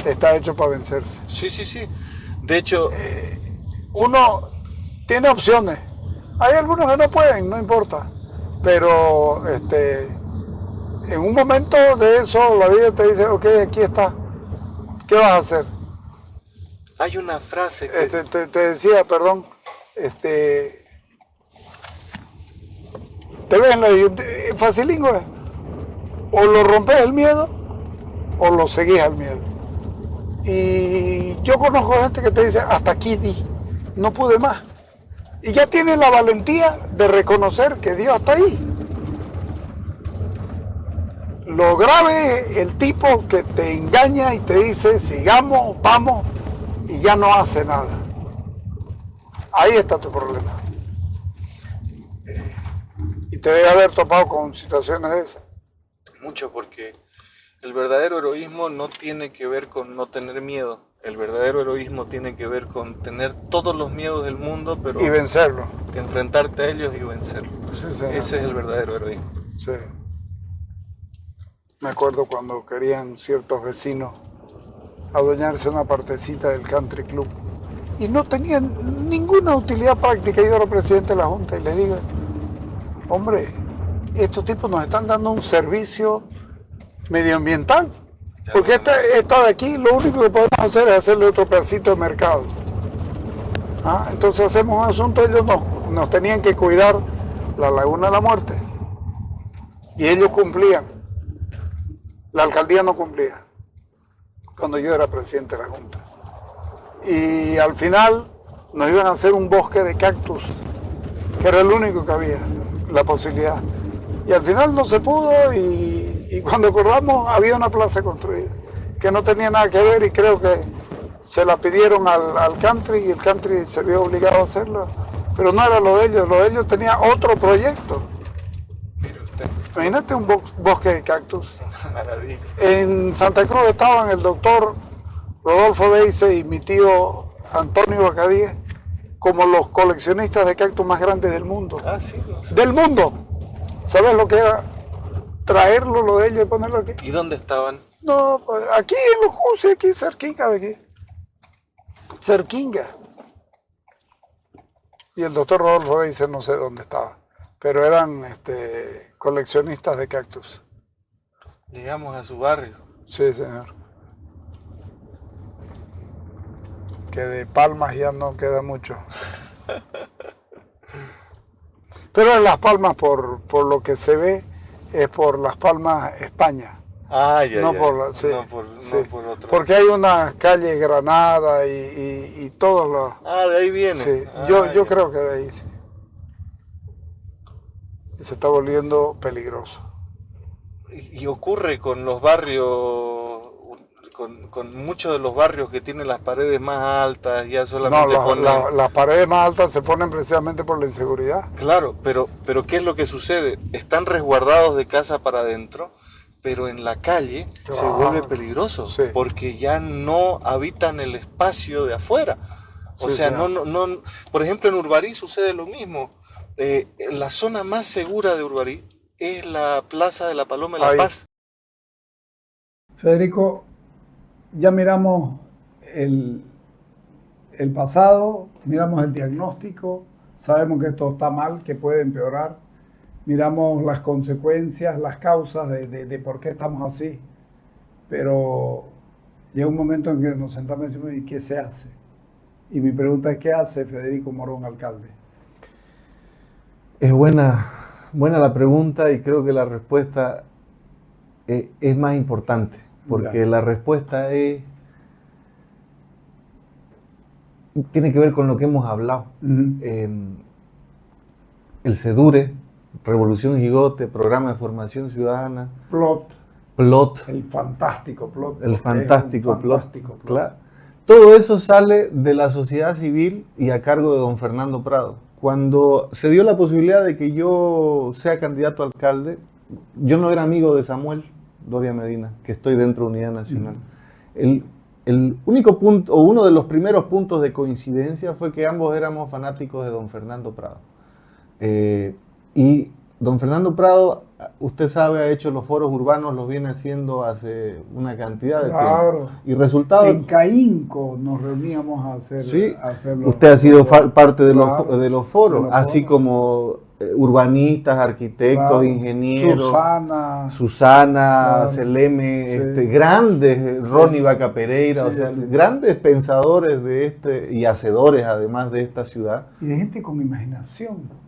está hecho para vencerse. Sí. De hecho, uno tiene opciones. Hay algunos que no pueden, no importa. Pero en un momento de eso, la vida te dice, ok, aquí está. ¿Qué vas a hacer? Hay una frase que... te decía, perdón, te ves en la facilingo, o lo rompes el miedo, o lo seguís al miedo. Y yo conozco gente que te dice, hasta aquí di, no pude más. Y ya tiene la valentía de reconocer que Dios está ahí. Lo grave es el tipo que te engaña y te dice, sigamos, vamos, y ya no hace nada. Ahí está tu problema. Y te debe haber topado con situaciones de esas. Mucho, porque el verdadero heroísmo no tiene que ver con no tener miedo. El verdadero heroísmo tiene que ver con tener todos los miedos del mundo, pero... Y vencerlo. enfrentarte a ellos y vencerlos. Sí, señor. Ese es el verdadero heroísmo. Sí. Me acuerdo cuando querían ciertos vecinos adueñarse una partecita del country club y no tenían ninguna utilidad práctica. Yo era presidente de la Junta y les digo, hombre, estos tipos nos están dando un servicio medioambiental, porque esta de aquí lo único que podemos hacer es hacerle otro pedacito de mercado. Entonces hacemos un asunto, ellos nos tenían que cuidar la Laguna de la Muerte y ellos cumplían, la alcaldía no cumplía cuando yo era presidente de la Junta, y al final nos iban a hacer un bosque de cactus, que era el único que había, la posibilidad, y al final no se pudo, y cuando acordamos había una plaza construida que no tenía nada que ver, y creo que se la pidieron al country y el country se vio obligado a hacerlo, pero no era lo de ellos tenía otro proyecto. Mire usted. Imagínate un bosque de cactus. Maravilla. En Santa Cruz estaban el doctor Rodolfo Beise y mi tío Antonio Bacadíes como los coleccionistas de cactus más grandes del mundo. Ah, sí. No sé. ¡Del mundo! ¿Sabes lo que era? Traerlo, lo de ellos, y ponerlo aquí. ¿Y dónde estaban? No, pues, aquí en los Juces, aquí cerquinga de aquí. Cerquinga. Y el doctor Rodolfo Beise no sé dónde estaba, pero eran coleccionistas de cactus. Llegamos a su barrio. Sí, señor. Que de Palmas ya no queda mucho. Pero en Las Palmas, por lo que se ve, es por Las Palmas, España. Ah, ya, No ya. por la, sí, no sí. por otro. Porque hay una calle Granada y todos los... Ah, de ahí viene. Sí, Ah, yo ya. creo que de ahí sí. Y se está volviendo peligroso. Y ocurre con los barrios, con muchos de los barrios que tienen las paredes más altas, ya No, solamente ponen... las paredes más altas se ponen precisamente por la inseguridad. Claro, pero ¿qué es lo que sucede? Están resguardados de casa para adentro, pero en la calle se Claro. vuelve peligroso, Sí. porque ya no habitan el espacio de afuera. O Sí, sea, claro. no, por ejemplo, en Urbarí sucede lo mismo. La zona más segura de Urbarí es la Plaza de la Paloma de la Ahí. Paz. Federico, ya miramos el pasado, miramos el diagnóstico, sabemos que esto está mal, que puede empeorar, miramos las consecuencias, las causas de por qué estamos así, pero llega un momento en que nos sentamos y decimos, ¿y qué se hace? Y mi pregunta es, ¿qué hace Federico Morón, alcalde? Es buena la pregunta y creo que la respuesta es más importante, porque Ya. la respuesta tiene que ver con lo que hemos hablado. El CEDURE, Revolución Gigote, Programa de Formación Ciudadana, PLOT, El fantástico plot. el fantástico PLOT. Fantástico plot. Claro. Todo eso sale de la sociedad civil y a cargo de don Fernando Prado. Cuando se dio la posibilidad de que yo sea candidato a alcalde, yo no era amigo de Samuel Doria Medina, que estoy dentro de Unidad Nacional. El único punto, o uno de los primeros puntos de coincidencia fue que ambos éramos fanáticos de don Fernando Prado. Y don Fernando Prado, usted sabe, ha hecho los foros urbanos, los viene haciendo hace una cantidad de tiempo. Y resultado... En Caínco nos reuníamos a hacer... Sí, a hacer los- usted ha sido parte de los, Claro, de los foros, de los así foros. como urbanistas, arquitectos, Claro. ingenieros, Susana, Claro. Seleme, Sí. grandes, Ronnie Vaca Pereira, Sí, o sea, sí. grandes pensadores y hacedores además de esta ciudad. y de gente con imaginación.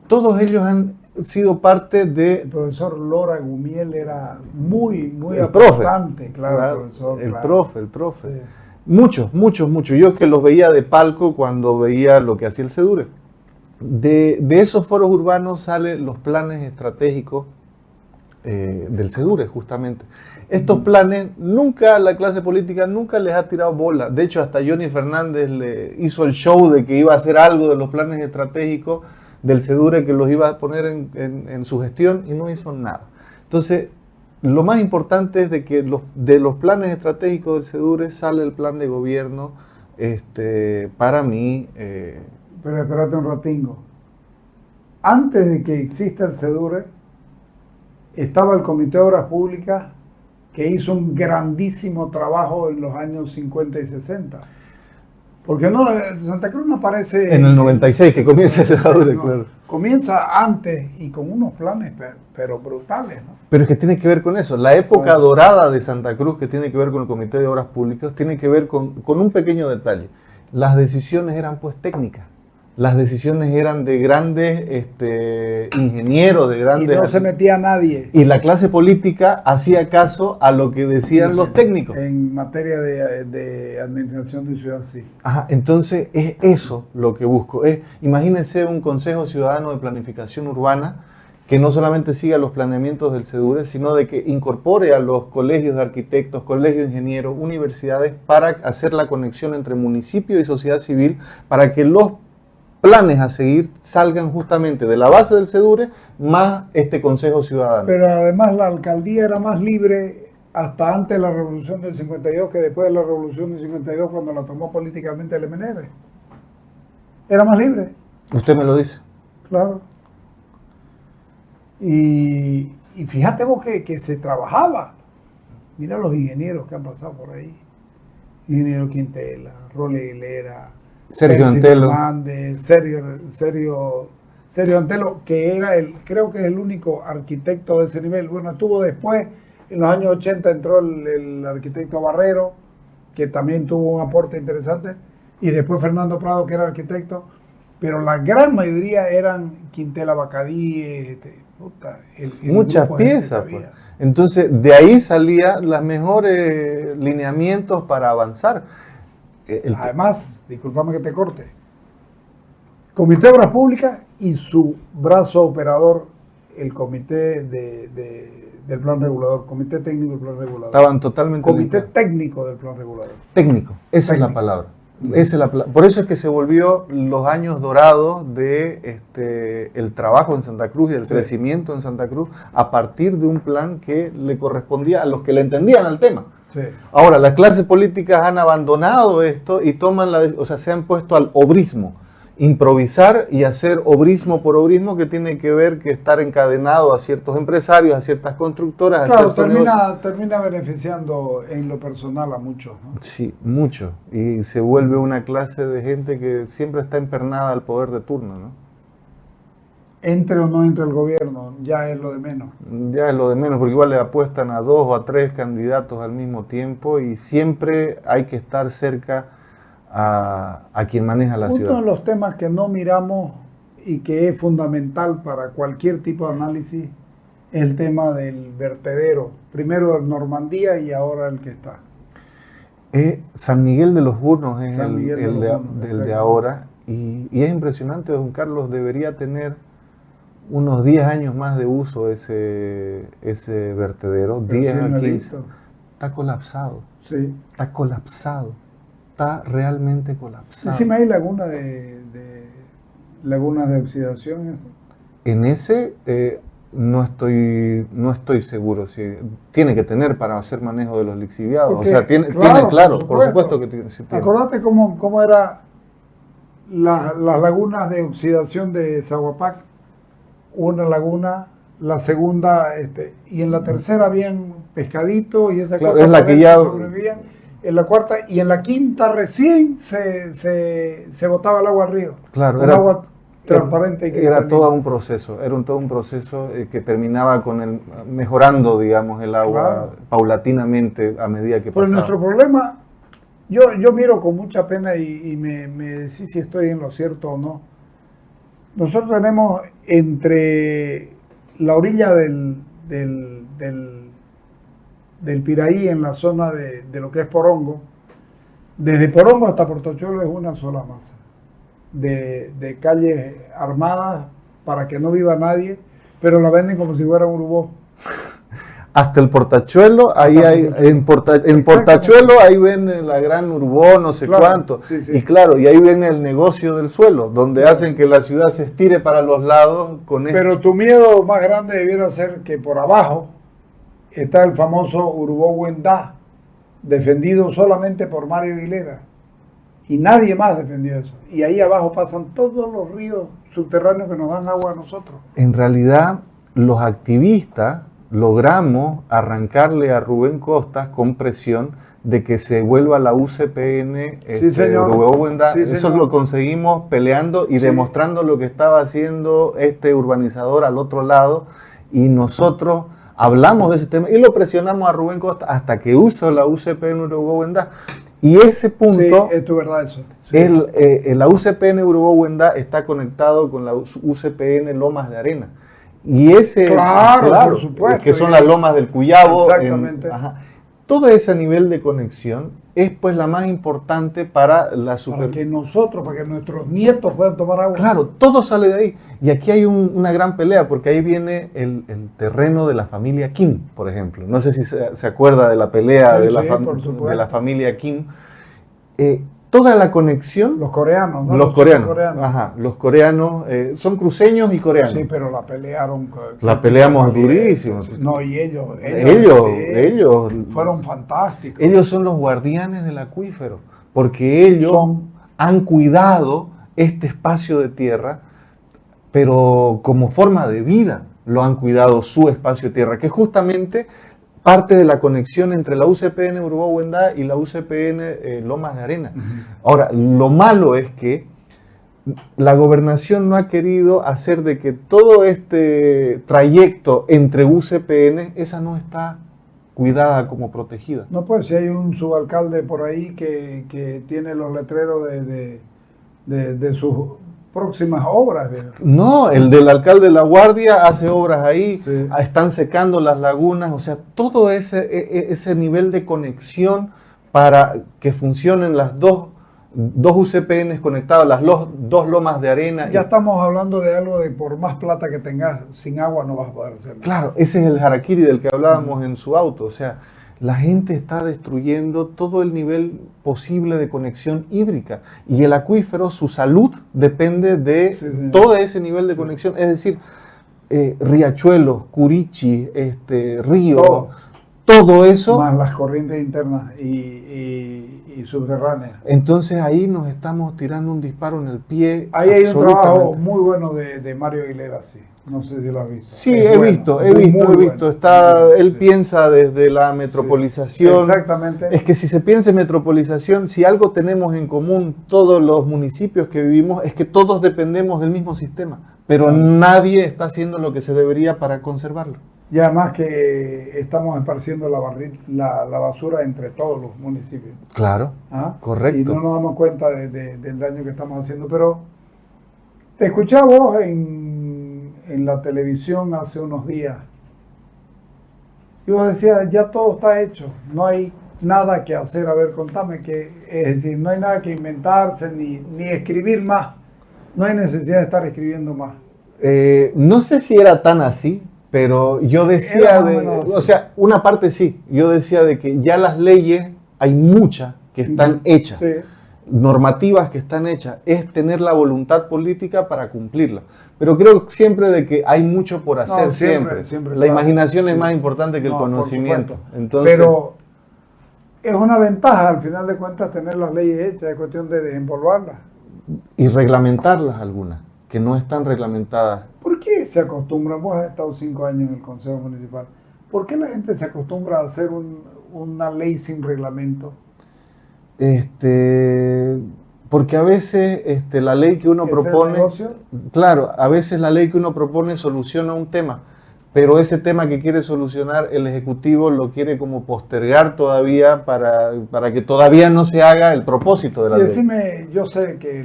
Todos ellos han sido parte El de... profesor Lora Gumiel era muy El profe. aportante, claro, Claro, profesor. el claro. profe. Sí. Muchos. Yo que los veía de palco cuando veía lo que hacía el CEDURE. De esos foros urbanos salen los planes estratégicos del CEDURE, justamente. Estos planes, la clase política nunca les ha tirado bola. De hecho, hasta Johnny Fernández le hizo el show de que iba a hacer algo de los planes estratégicos del CEDURE, que los iba a poner en su gestión, y no hizo nada. Entonces, lo más importante es de que de los planes estratégicos del CEDURE sale el plan de gobierno, para mí, Pero espérate un ratingo. Antes de que exista el SEDURE, estaba el Comité de Obras Públicas, que hizo un grandísimo trabajo en los años 50 y 60. Porque no, Santa Cruz no aparece... En el 96 que comienza ese SEDURE, claro. Comienza antes y con unos planes, pero brutales, ¿no? Pero es que tiene que ver con eso. La época dorada de Santa Cruz, que tiene que ver con el Comité de Obras Públicas, tiene que ver con un pequeño detalle. Las decisiones eran pues técnicas. Las decisiones eran de grandes ingenieros, de grandes... Y no se metía nadie. Y la clase política hacía caso a lo que decían los técnicos. En materia de administración de ciudad, sí. Ajá, entonces es eso lo que busco. Imagínense un Consejo Ciudadano de Planificación Urbana que no solamente siga los planeamientos del SEDURE, sino de que incorpore a los colegios de arquitectos, colegios de ingenieros, universidades, para hacer la conexión entre municipio y sociedad civil, para que los planes a seguir salgan justamente de la base del SEDURE más este Consejo Ciudadano. Pero además la alcaldía era más libre hasta antes de la Revolución del 52 que después de la Revolución del 52 cuando la tomó políticamente el MNR. Era más libre. Usted me lo dice. Claro. Y fíjate vos que se trabajaba. Mira los ingenieros que han pasado por ahí. Ingeniero Quintela, Rolly Aguilera, Sergio Antelo. Hernández, Sergio Antelo, que era creo que es el único arquitecto de ese nivel. Bueno, estuvo después, en los años 80 entró el arquitecto Barrero, que también tuvo un aporte interesante, y después Fernando Prado, que era arquitecto, pero la gran mayoría eran Quintela Bacadíes, muchas piezas. Pues. Entonces, de ahí salían los mejores lineamientos para avanzar. Además, discúlpame que te corte, Comité de Obras Públicas y su brazo operador, el Comité del Plan Regulador, Comité Técnico del Plan Regulador. Estaban totalmente Comité Técnico del Plan Regulador. Técnico, esa es la palabra. Por eso es que se volvió los años dorados de el trabajo en Santa Cruz y el crecimiento en Santa Cruz a partir de un plan que le correspondía a los que le entendían al tema. Sí. Ahora, las clases políticas han abandonado esto y se han puesto al obrismo, improvisar y hacer obrismo por obrismo, que tiene que ver que estar encadenado a ciertos empresarios, a ciertas constructoras, claro, a ciertos termina beneficiando en lo personal a muchos, ¿no? Sí, mucho. Y se vuelve una clase de gente que siempre está empernada al poder de turno, ¿no? Entre o no entre el gobierno, ya es lo de menos. Ya es lo de menos, porque igual le apuestan a 2 o a 3 candidatos al mismo tiempo y siempre hay que estar cerca a quien maneja la ciudad. Uno de los temas que no miramos y que es fundamental para cualquier tipo de análisis es el tema del vertedero. Primero el Normandía y ahora el que está. San Miguel de los Bunos es el de ahora y es impresionante, don Carlos, debería tener unos 10 años más de uso ese vertedero, 10 a 15. Está colapsado. Sí. Está colapsado. Está realmente colapsado. Encima hay lagunas de oxidación. En ese no estoy seguro si tiene que tener para hacer manejo de los lixiviados. Porque, o sea, tiene claro, por supuesto que tiene. Acordate cómo era las lagunas de oxidación de Zaguapac. Una laguna, la segunda, y en la tercera habían pescadito y esa claro, es la que ya sobrevivían. En la cuarta y en la quinta recién se botaba el agua al río. Claro, era agua transparente. Era todo un proceso, todo un proceso que terminaba con mejorando, digamos, el agua paulatinamente a medida que pasaba. Pero nuestro problema, yo miro con mucha pena y me decís si estoy en lo cierto o no. Nosotros tenemos entre la orilla del Piraí, en la zona de lo que es Porongo, desde Porongo hasta Portachuelo es una sola masa de calles armadas para que no viva nadie, pero la venden como si fuera un urubó. Hasta el Portachuelo, en Portachuelo ahí venden la gran Urbó, no sé cuánto. Sí. Y claro, y ahí viene el negocio del suelo, donde hacen que la ciudad se estire para los lados con Pero tu miedo más grande debiera ser que por abajo está el famoso Urbó Huendá, defendido solamente por Mario Aguilera. Y nadie más defendió eso. Y ahí abajo pasan todos los ríos subterráneos que nos dan agua a nosotros. En realidad, los activistas logramos arrancarle a Rubén Costas con presión de que se vuelva la UCPN Urubamba. Sí, eso señor. lo conseguimos peleando y demostrando lo que estaba haciendo este urbanizador al otro lado, y nosotros hablamos de ese tema y lo presionamos a Rubén Costas hasta que usó la UCPN Urubamba. Y ese punto, Sí, es tu verdad eso. Sí. la UCPN Urubamba está conectado con la UCPN Lomas de Arena. Y ese, Claro, por supuesto. que son las lomas del Cuyabo. Exactamente. Todo ese nivel de conexión es pues la más importante para la Para que nosotros, para que nuestros nietos puedan tomar agua. Claro, todo sale de ahí. Y aquí hay una gran pelea, porque ahí viene el terreno de la familia Kim, por ejemplo. No sé si se acuerda de la pelea Sí, de, por supuesto. de la familia Kim. Toda la conexión... Los coreanos, ¿no? Los coreanos. Los coreanos son cruceños y coreanos. Sí, pero la pelearon. La peleamos durísimo. No, y ellos fueron fantásticos. Ellos son los guardianes del acuífero, porque ellos han cuidado este espacio de tierra, pero como forma de vida lo han cuidado, su espacio de tierra, que es justamente parte de la conexión entre la UCPN Urubamba y la UCPN Lomas de Arena. Ahora, lo malo es que la gobernación no ha querido hacer de que todo este trayecto entre UCPN, esa no está cuidada como protegida. No, pues si hay un subalcalde por ahí que tiene los letreros de sus próximas obras. No, el del alcalde de La Guardia hace obras ahí, Sí. están secando las lagunas, o sea, todo ese nivel de conexión para que funcionen las dos UCPNs conectadas, las dos lomas de arena. Ya estamos hablando de algo de por más plata que tengas, sin agua no vas a poder hacerlo. Claro, ese es el harakiri del que hablábamos en su auto, o sea, la gente está destruyendo todo el nivel posible de conexión hídrica, y el acuífero, su salud depende de todo ese nivel de conexión, es decir, riachuelos, curichi, ríos, todo eso. Más las corrientes internas y subterráneas. Entonces ahí nos estamos tirando un disparo en el pie. Ahí hay un trabajo muy bueno de Mario Aguilera, sí. No sé si lo has visto. Sí, he visto. Él piensa desde la metropolización. Exactamente. Es que si se piensa en metropolización, si algo tenemos en común todos los municipios que vivimos, es que todos dependemos del mismo sistema, pero nadie está haciendo lo que se debería para conservarlo. Y además que estamos esparciendo la basura entre todos los municipios. Claro, correcto. Y no nos damos cuenta del daño que estamos haciendo. Pero te escuchaba vos en la televisión hace unos días. Y vos decías, ya todo está hecho, no hay nada que hacer. A ver, contame, es decir, no hay nada que inventarse ni escribir más. No hay necesidad de estar escribiendo más. No sé si era tan así, pero yo decía, o sea, una parte sí, yo decía de que ya las leyes, hay muchas que están hechas, Sí. normativas que están hechas, es tener la voluntad política para cumplirlas. Pero creo siempre de que hay mucho por hacer, siempre. La imaginación es más importante que el conocimiento. Entonces, pero es una ventaja, al final de cuentas, tener las leyes hechas, es cuestión de desempolvarlas. y reglamentarlas algunas, que no están reglamentadas. ¿Por qué se acostumbra? Vos has estado 5 años en el Consejo Municipal. ¿Por qué la gente se acostumbra a hacer una ley sin reglamento? Porque a veces la ley que uno propone, negocio? claro, a veces la ley que uno propone soluciona un tema, pero ese tema que quiere solucionar el Ejecutivo lo quiere como postergar todavía para que todavía no se haga el propósito de la ley. Decime, yo sé que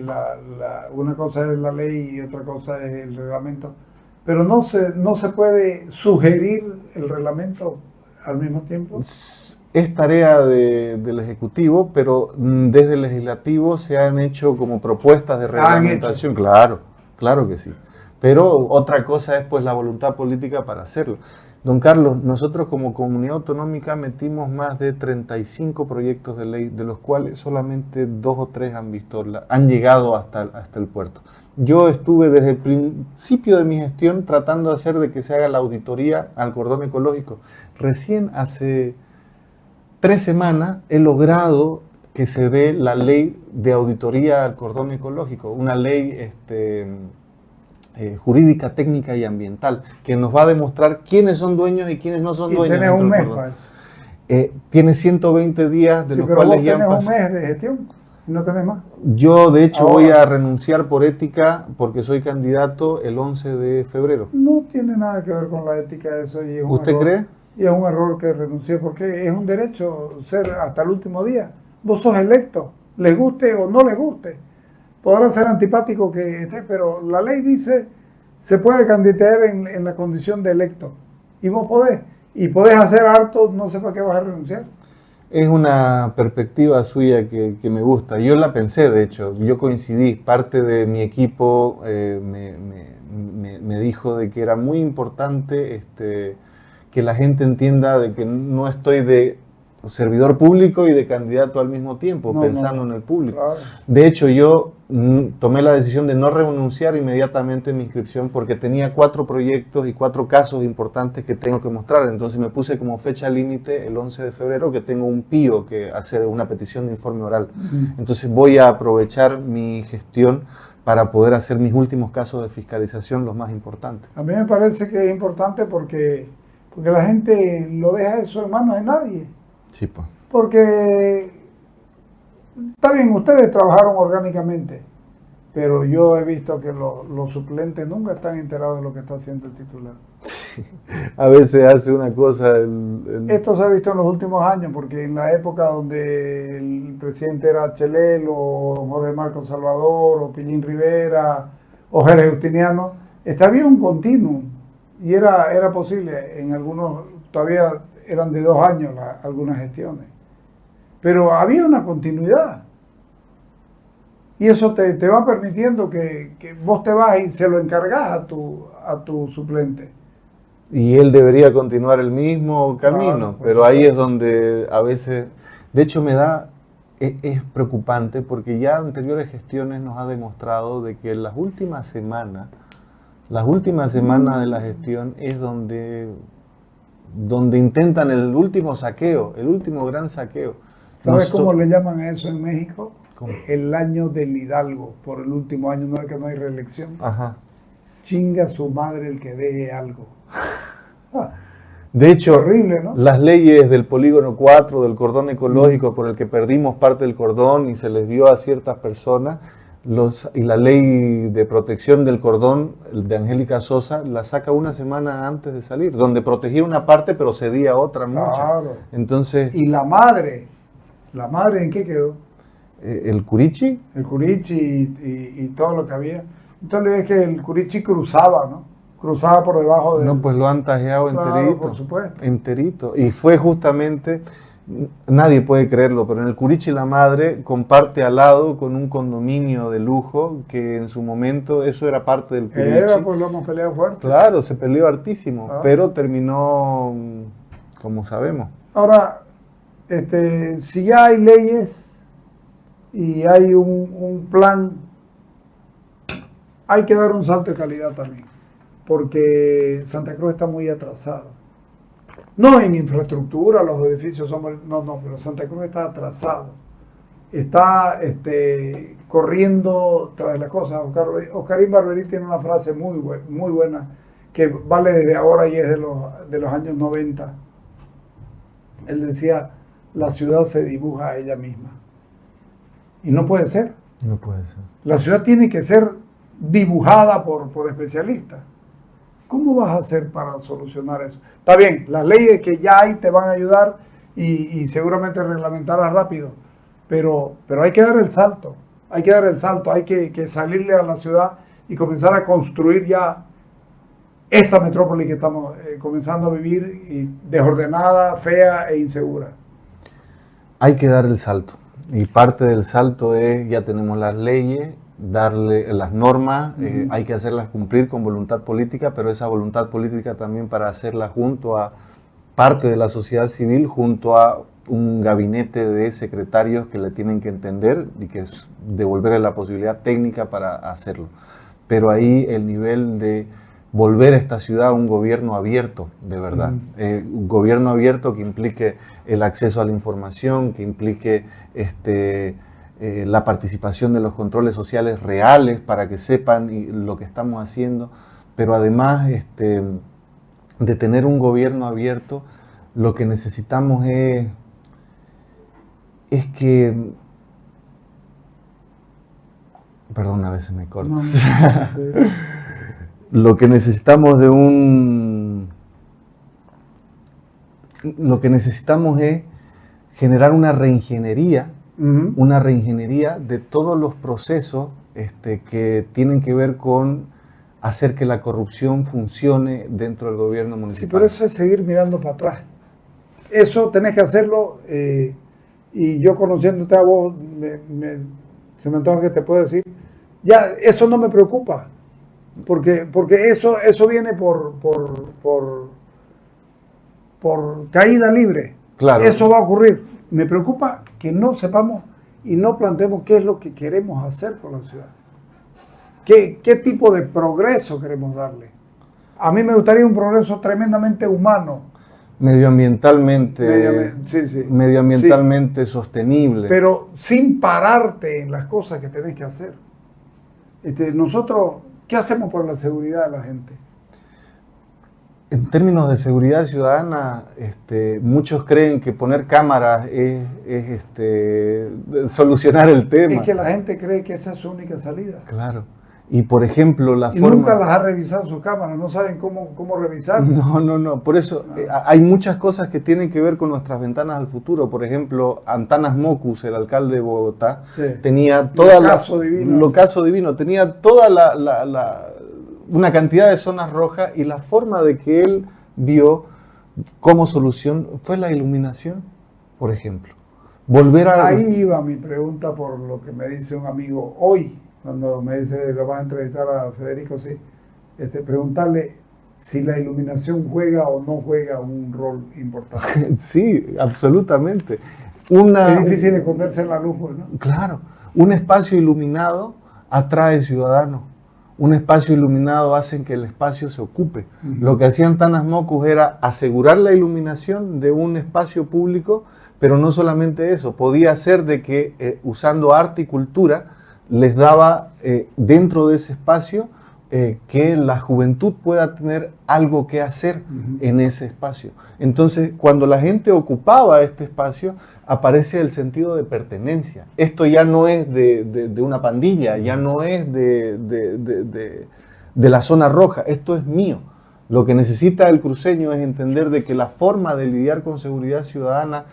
una cosa es la ley y otra cosa es el reglamento, pero no se puede sugerir el reglamento al mismo tiempo. Es tarea del Ejecutivo, pero desde el Legislativo se han hecho como propuestas de reglamentación. Claro que sí. Pero otra cosa es pues la voluntad política para hacerlo. Don Carlos, nosotros como comunidad autonómica metimos más de 35 proyectos de ley, de los cuales solamente 2 o 3 han llegado hasta el puerto. Yo estuve desde el principio de mi gestión tratando de hacer de que se haga la auditoría al cordón ecológico. Recién hace 3 semanas he logrado que se dé la ley de auditoría al cordón ecológico, una ley jurídica, técnica y ambiental, que nos va a demostrar quiénes son dueños y quiénes no son dueños. Y tienes un mes para eso. Tiene 120 días, de sí, los pero cuales vos ya tenés han un mes de gestión y no tenés más. Yo, de hecho, Ahora, voy a renunciar por ética porque soy candidato el 11 de febrero. No tiene nada que ver con la ética eso. Y es un ¿Usted error, cree? Y es un error que renuncie porque es un derecho ser hasta el último día. Vos sos electo, les guste o no les guste. Podrá ser antipático que esté, pero la ley dice se puede candidatear en la condición de electo. Y vos podés. Y podés hacer harto, no sé para qué vas a renunciar. Es una perspectiva suya que me gusta. Yo la pensé, de hecho. Yo coincidí. Parte de mi equipo me dijo de que era muy importante que la gente entienda de que no estoy de servidor público y de candidato al mismo tiempo, pensando en el público. Claro. De hecho, yo tomé la decisión de no renunciar inmediatamente en mi inscripción porque tenía 4 proyectos y 4 casos importantes que tengo que mostrar. Entonces me puse como fecha límite el 11 de febrero que tengo un PIO, que hacer una petición de informe oral. Entonces voy a aprovechar mi gestión para poder hacer mis últimos casos de fiscalización, los más importantes. A mí me parece que es importante porque la gente lo deja eso en manos de nadie. Sí, pues. Porque está bien, ustedes trabajaron orgánicamente, pero yo he visto que los suplentes nunca están enterados de lo que está haciendo el titular. A veces hace una cosa... Esto se ha visto en los últimos años, porque en la época donde el presidente era Chelel, o Jorge Marcos Salvador, o Pillín Rivera, o Jerez Justiniano, había un continuum, y era posible, en algunos todavía eran de 2 años algunas gestiones, pero había una continuidad. Y eso te va permitiendo que vos te vas y se lo encargás a tu suplente. Y él debería continuar el mismo camino, Claro, pero ahí es donde a veces, de hecho es preocupante porque ya anteriores gestiones nos ha demostrado de que en las últimas semanas de la gestión es donde intentan el último saqueo, el último gran saqueo. ¿Sabes cómo le llaman a eso en México? ¿Cómo? El año del Hidalgo, por el último año, no es que no hay reelección. Ajá. Chinga su madre el que deje algo. De hecho, horrible, ¿no? Las leyes del polígono 4, del cordón ecológico, por el que perdimos parte del cordón y se les dio a ciertas personas, y la ley de protección del cordón de Angélica Sosa la saca una semana antes de salir, donde protegía una parte pero cedía otra mucha. Claro. Entonces, ¿Y la madre en qué quedó? ¿el Curichi? El Curichi y todo lo que había. Entonces es que el Curichi cruzaba, ¿no? Cruzaba por debajo de... No, pues lo han tajeado enterito. Por supuesto. Enterito. Y fue justamente, nadie puede creerlo, pero en el Curichi la madre comparte al lado con un condominio de lujo que en su momento eso era parte del Curichi. Pues lo hemos peleado fuerte. Claro, se peleó hartísimo, pero terminó como sabemos. Ahora, si ya hay leyes y hay un plan, hay que dar un salto de calidad también, porque Santa Cruz está muy atrasado. No en infraestructura, los edificios no, pero Santa Cruz está atrasado. Está corriendo tras las cosas. Oscarín Barberí tiene una frase muy buena que vale desde ahora y es de los años 90. Él decía, la ciudad se dibuja a ella misma. Y no puede ser. No puede ser. La ciudad tiene que ser dibujada por especialistas. ¿Cómo vas a hacer para solucionar eso? Está bien, las leyes que ya hay te van a ayudar y seguramente reglamentarlas rápido, pero hay que dar el salto, hay que salirle a la ciudad y comenzar a construir ya esta metrópoli que estamos comenzando a vivir, desordenada, fea e insegura. Hay que dar el salto, y parte del salto es, ya tenemos las leyes, darle las normas, hay que hacerlas cumplir con voluntad política, pero esa voluntad política también para hacerla junto a parte de la sociedad civil, junto a un gabinete de secretarios que le tienen que entender y que es devolverle la posibilidad técnica para hacerlo. Pero ahí el nivel de volver a esta ciudad un gobierno abierto, de verdad. Un gobierno abierto que implique el acceso a la información, que implique la participación de los controles sociales reales para que sepan lo que estamos haciendo, pero además de tener un gobierno abierto, lo que necesitamos es que... Perdón, a veces me corto. No, Lo que necesitamos Lo que necesitamos es generar una reingeniería, de todos los procesos que tienen que ver con hacer que la corrupción funcione dentro del gobierno municipal. Sí, pero eso es seguir mirando para atrás. Eso tenés que hacerlo, y yo conociéndote a vos, se me antoja que te puedo decir, ya, eso no me preocupa, porque eso viene por caída libre. Claro. Eso va a ocurrir. Me preocupa que no sepamos y no planteemos qué es lo que queremos hacer con la ciudad. ¿Qué tipo de progreso queremos darle? A mí me gustaría un progreso tremendamente humano. Medioambientalmente, medioambientalmente sostenible. Pero sin pararte en las cosas que tenés que hacer. Nosotros, ¿qué hacemos por la seguridad de la gente? En términos de seguridad ciudadana, muchos creen que poner cámaras es solucionar el tema. Es que la gente cree que esa es su única salida. Claro. Y por ejemplo, nunca las ha revisado sus cámaras, no saben cómo revisar. No. Por eso hay muchas cosas que tienen que ver con nuestras ventanas al futuro. Por ejemplo, Antanas Mockus, el alcalde de Bogotá, tenía toda tenía toda una cantidad de zonas rojas, y la forma de que él vio como solución fue la iluminación, por ejemplo. Ahí iba mi pregunta por lo que me dice un amigo hoy, cuando me dice, lo vas a entrevistar a Federico, sí, preguntarle si la iluminación juega o no juega un rol importante. Sí, absolutamente. Es difícil esconderse en la luz, ¿no? Claro, un espacio iluminado atrae ciudadanos. Un espacio iluminado hace que el espacio se ocupe. Lo que hacían Antanas Mockus era asegurar la iluminación de un espacio público, pero no solamente eso, podía hacer de que usando arte y cultura les daba dentro de ese espacio que la juventud pueda tener algo que hacer en ese espacio. Entonces, cuando la gente ocupaba este espacio, aparece el sentido de pertenencia. Esto ya no es de una pandilla, ya no es de la zona roja, esto es mío. Lo que necesita el cruceño es entender de que la forma de lidiar con seguridad ciudadana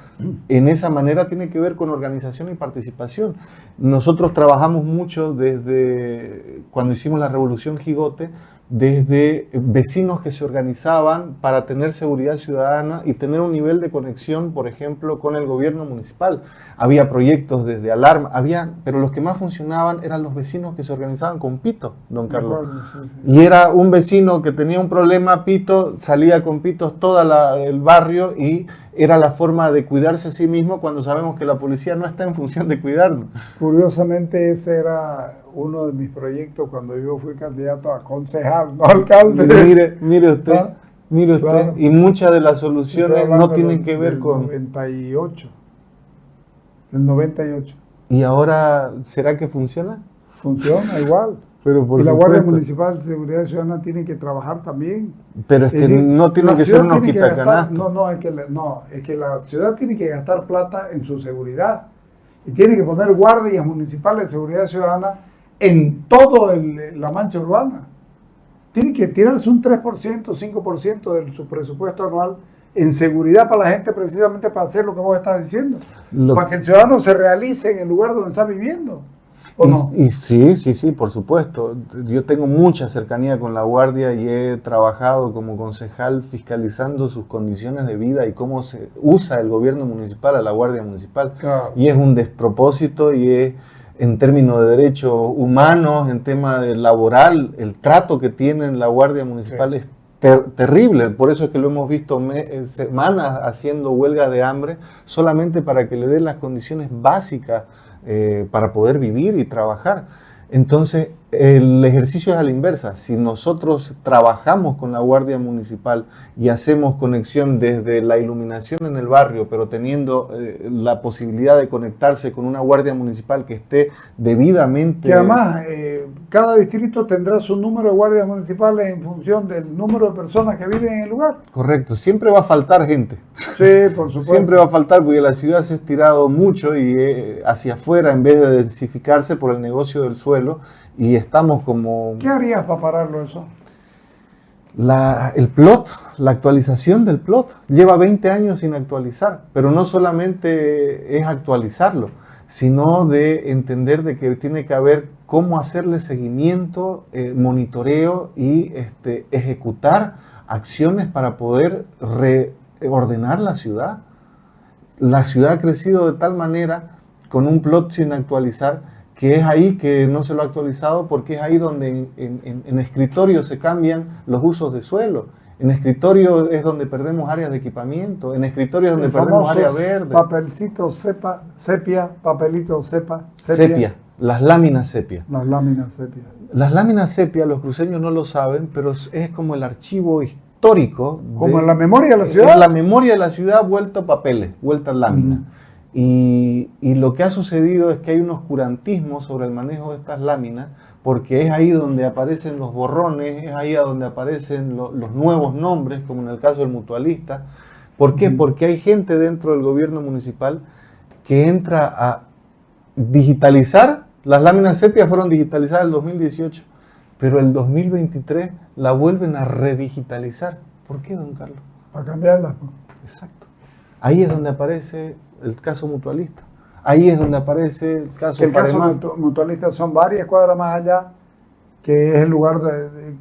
en esa manera tiene que ver con organización y participación. Nosotros trabajamos mucho desde cuando hicimos la Revolución Jigote, desde vecinos que se organizaban para tener seguridad ciudadana y tener un nivel de conexión, por ejemplo, con el gobierno municipal. Había proyectos desde alarma, pero los que más funcionaban eran los vecinos que se organizaban con Pito, don Carlos. Y era un vecino que tenía un problema, Pito, salía con Pitos todo el barrio, y era la forma de cuidarse a sí mismo cuando sabemos que la policía no está en función de cuidarnos. Curiosamente, ese era uno de mis proyectos cuando yo fui candidato a concejal, no alcalde. Mire usted, claro. Y muchas de las soluciones no tienen que ver con... El 98. ¿Y ahora será que funciona? Funciona igual. Pero por y la supuesto. Guardia Municipal de Seguridad Ciudadana tiene que trabajar también. Pero es que no tiene que ser unos quitacanastos. Es que la ciudad tiene que gastar plata en su seguridad. Y tiene que poner guardias municipales de seguridad ciudadana en todo la mancha urbana. Tiene que tirarse un 3%, 5% de su presupuesto anual en seguridad para la gente, precisamente para hacer lo que vos estás diciendo. Para que el ciudadano se realice en el lugar donde está viviendo. Y sí, por supuesto. Yo tengo mucha cercanía con la Guardia y he trabajado como concejal fiscalizando sus condiciones de vida y cómo se usa el gobierno municipal a la Guardia Municipal. Claro. Y es un despropósito, y es en términos de derechos humanos, en tema de laboral, el trato que tienen la Guardia Municipal es terrible. Por eso es que lo hemos visto semanas haciendo huelgas de hambre solamente para que le den las condiciones básicas para poder vivir y trabajar. Entonces, el ejercicio es a la inversa. Si nosotros trabajamos con la Guardia Municipal y hacemos conexión desde la iluminación en el barrio, pero teniendo la posibilidad de conectarse con una Guardia Municipal que esté debidamente... Que además, cada distrito tendrá su número de guardias municipales en función del número de personas que viven en el lugar. Correcto, siempre va a faltar gente. Sí, por supuesto. Siempre va a faltar porque la ciudad se ha estirado mucho y hacia afuera en vez de densificarse por el negocio del suelo y estamos como... ¿Qué harías para pararlo eso? El plot, la actualización del plot, lleva 20 años sin actualizar, pero no solamente es actualizarlo, sino de entender de que tiene que haber cómo hacerle seguimiento, monitoreo y ejecutar acciones para poder reordenar la ciudad. La ciudad ha crecido de tal manera con un plot sin actualizar que es ahí que no se lo ha actualizado porque es ahí donde en escritorio se cambian los usos de suelo. En escritorio es donde perdemos áreas de equipamiento, en escritorio es donde perdemos área verde. Papelcito sepia, papelito sepia, las láminas sepia. Las láminas sepia. Las láminas sepia, los cruceños no lo saben, pero es como el archivo histórico. Como en la memoria de la ciudad. Es la memoria de la ciudad vuelta a papeles, vuelta a láminas. Y lo que ha sucedido es que hay un oscurantismo sobre el manejo de estas láminas, porque es ahí donde aparecen los borrones, es ahí donde aparecen los nuevos nombres, como en el caso del mutualista. ¿Por qué? Porque hay gente dentro del gobierno municipal que entra a digitalizar. Las láminas sepia fueron digitalizadas en el 2018, pero el 2023 la vuelven a redigitalizar. ¿Por qué, don Carlos? Para cambiarlas. Exacto. Ahí es donde aparece el caso mutualista. Ahí es donde aparece el caso El caso mutualista son varias cuadras más allá, que es el lugar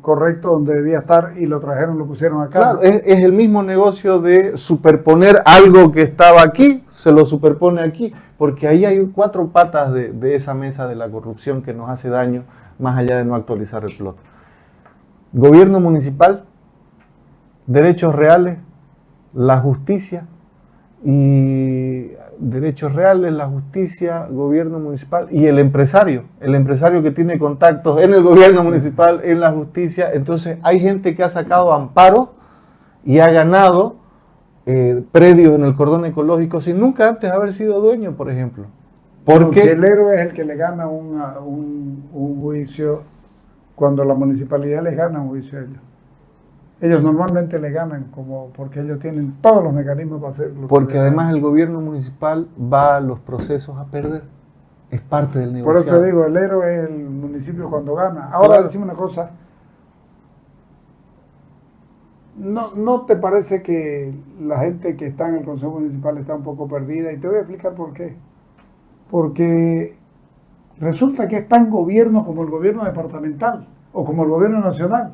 correcto donde debía estar y lo trajeron, lo pusieron acá. Claro, es el mismo negocio de superponer algo que estaba aquí, se lo superpone aquí, porque ahí hay 4 patas de esa mesa de la corrupción que nos hace daño, más allá de no actualizar el plot. Gobierno municipal, derechos reales, la justicia, y derechos reales, la justicia, gobierno municipal y el empresario que tiene contactos en el gobierno municipal, en la justicia. Entonces hay gente que ha sacado amparo y ha ganado predios en el cordón ecológico sin nunca antes haber sido dueño, por ejemplo. Porque el héroe es el que le gana un juicio cuando la municipalidad les gana un juicio a ellos. Ellos normalmente le ganan porque ellos tienen todos los mecanismos para hacerlo. Porque además el gobierno municipal va a los procesos a perder. Es parte del negocio. Por eso te digo, el héroe es el municipio cuando gana. Ahora decime una cosa. ¿No te parece que la gente que está en el Consejo Municipal está un poco perdida? Y te voy a explicar por qué. Porque resulta que es tan gobierno como el gobierno departamental o como el gobierno nacional.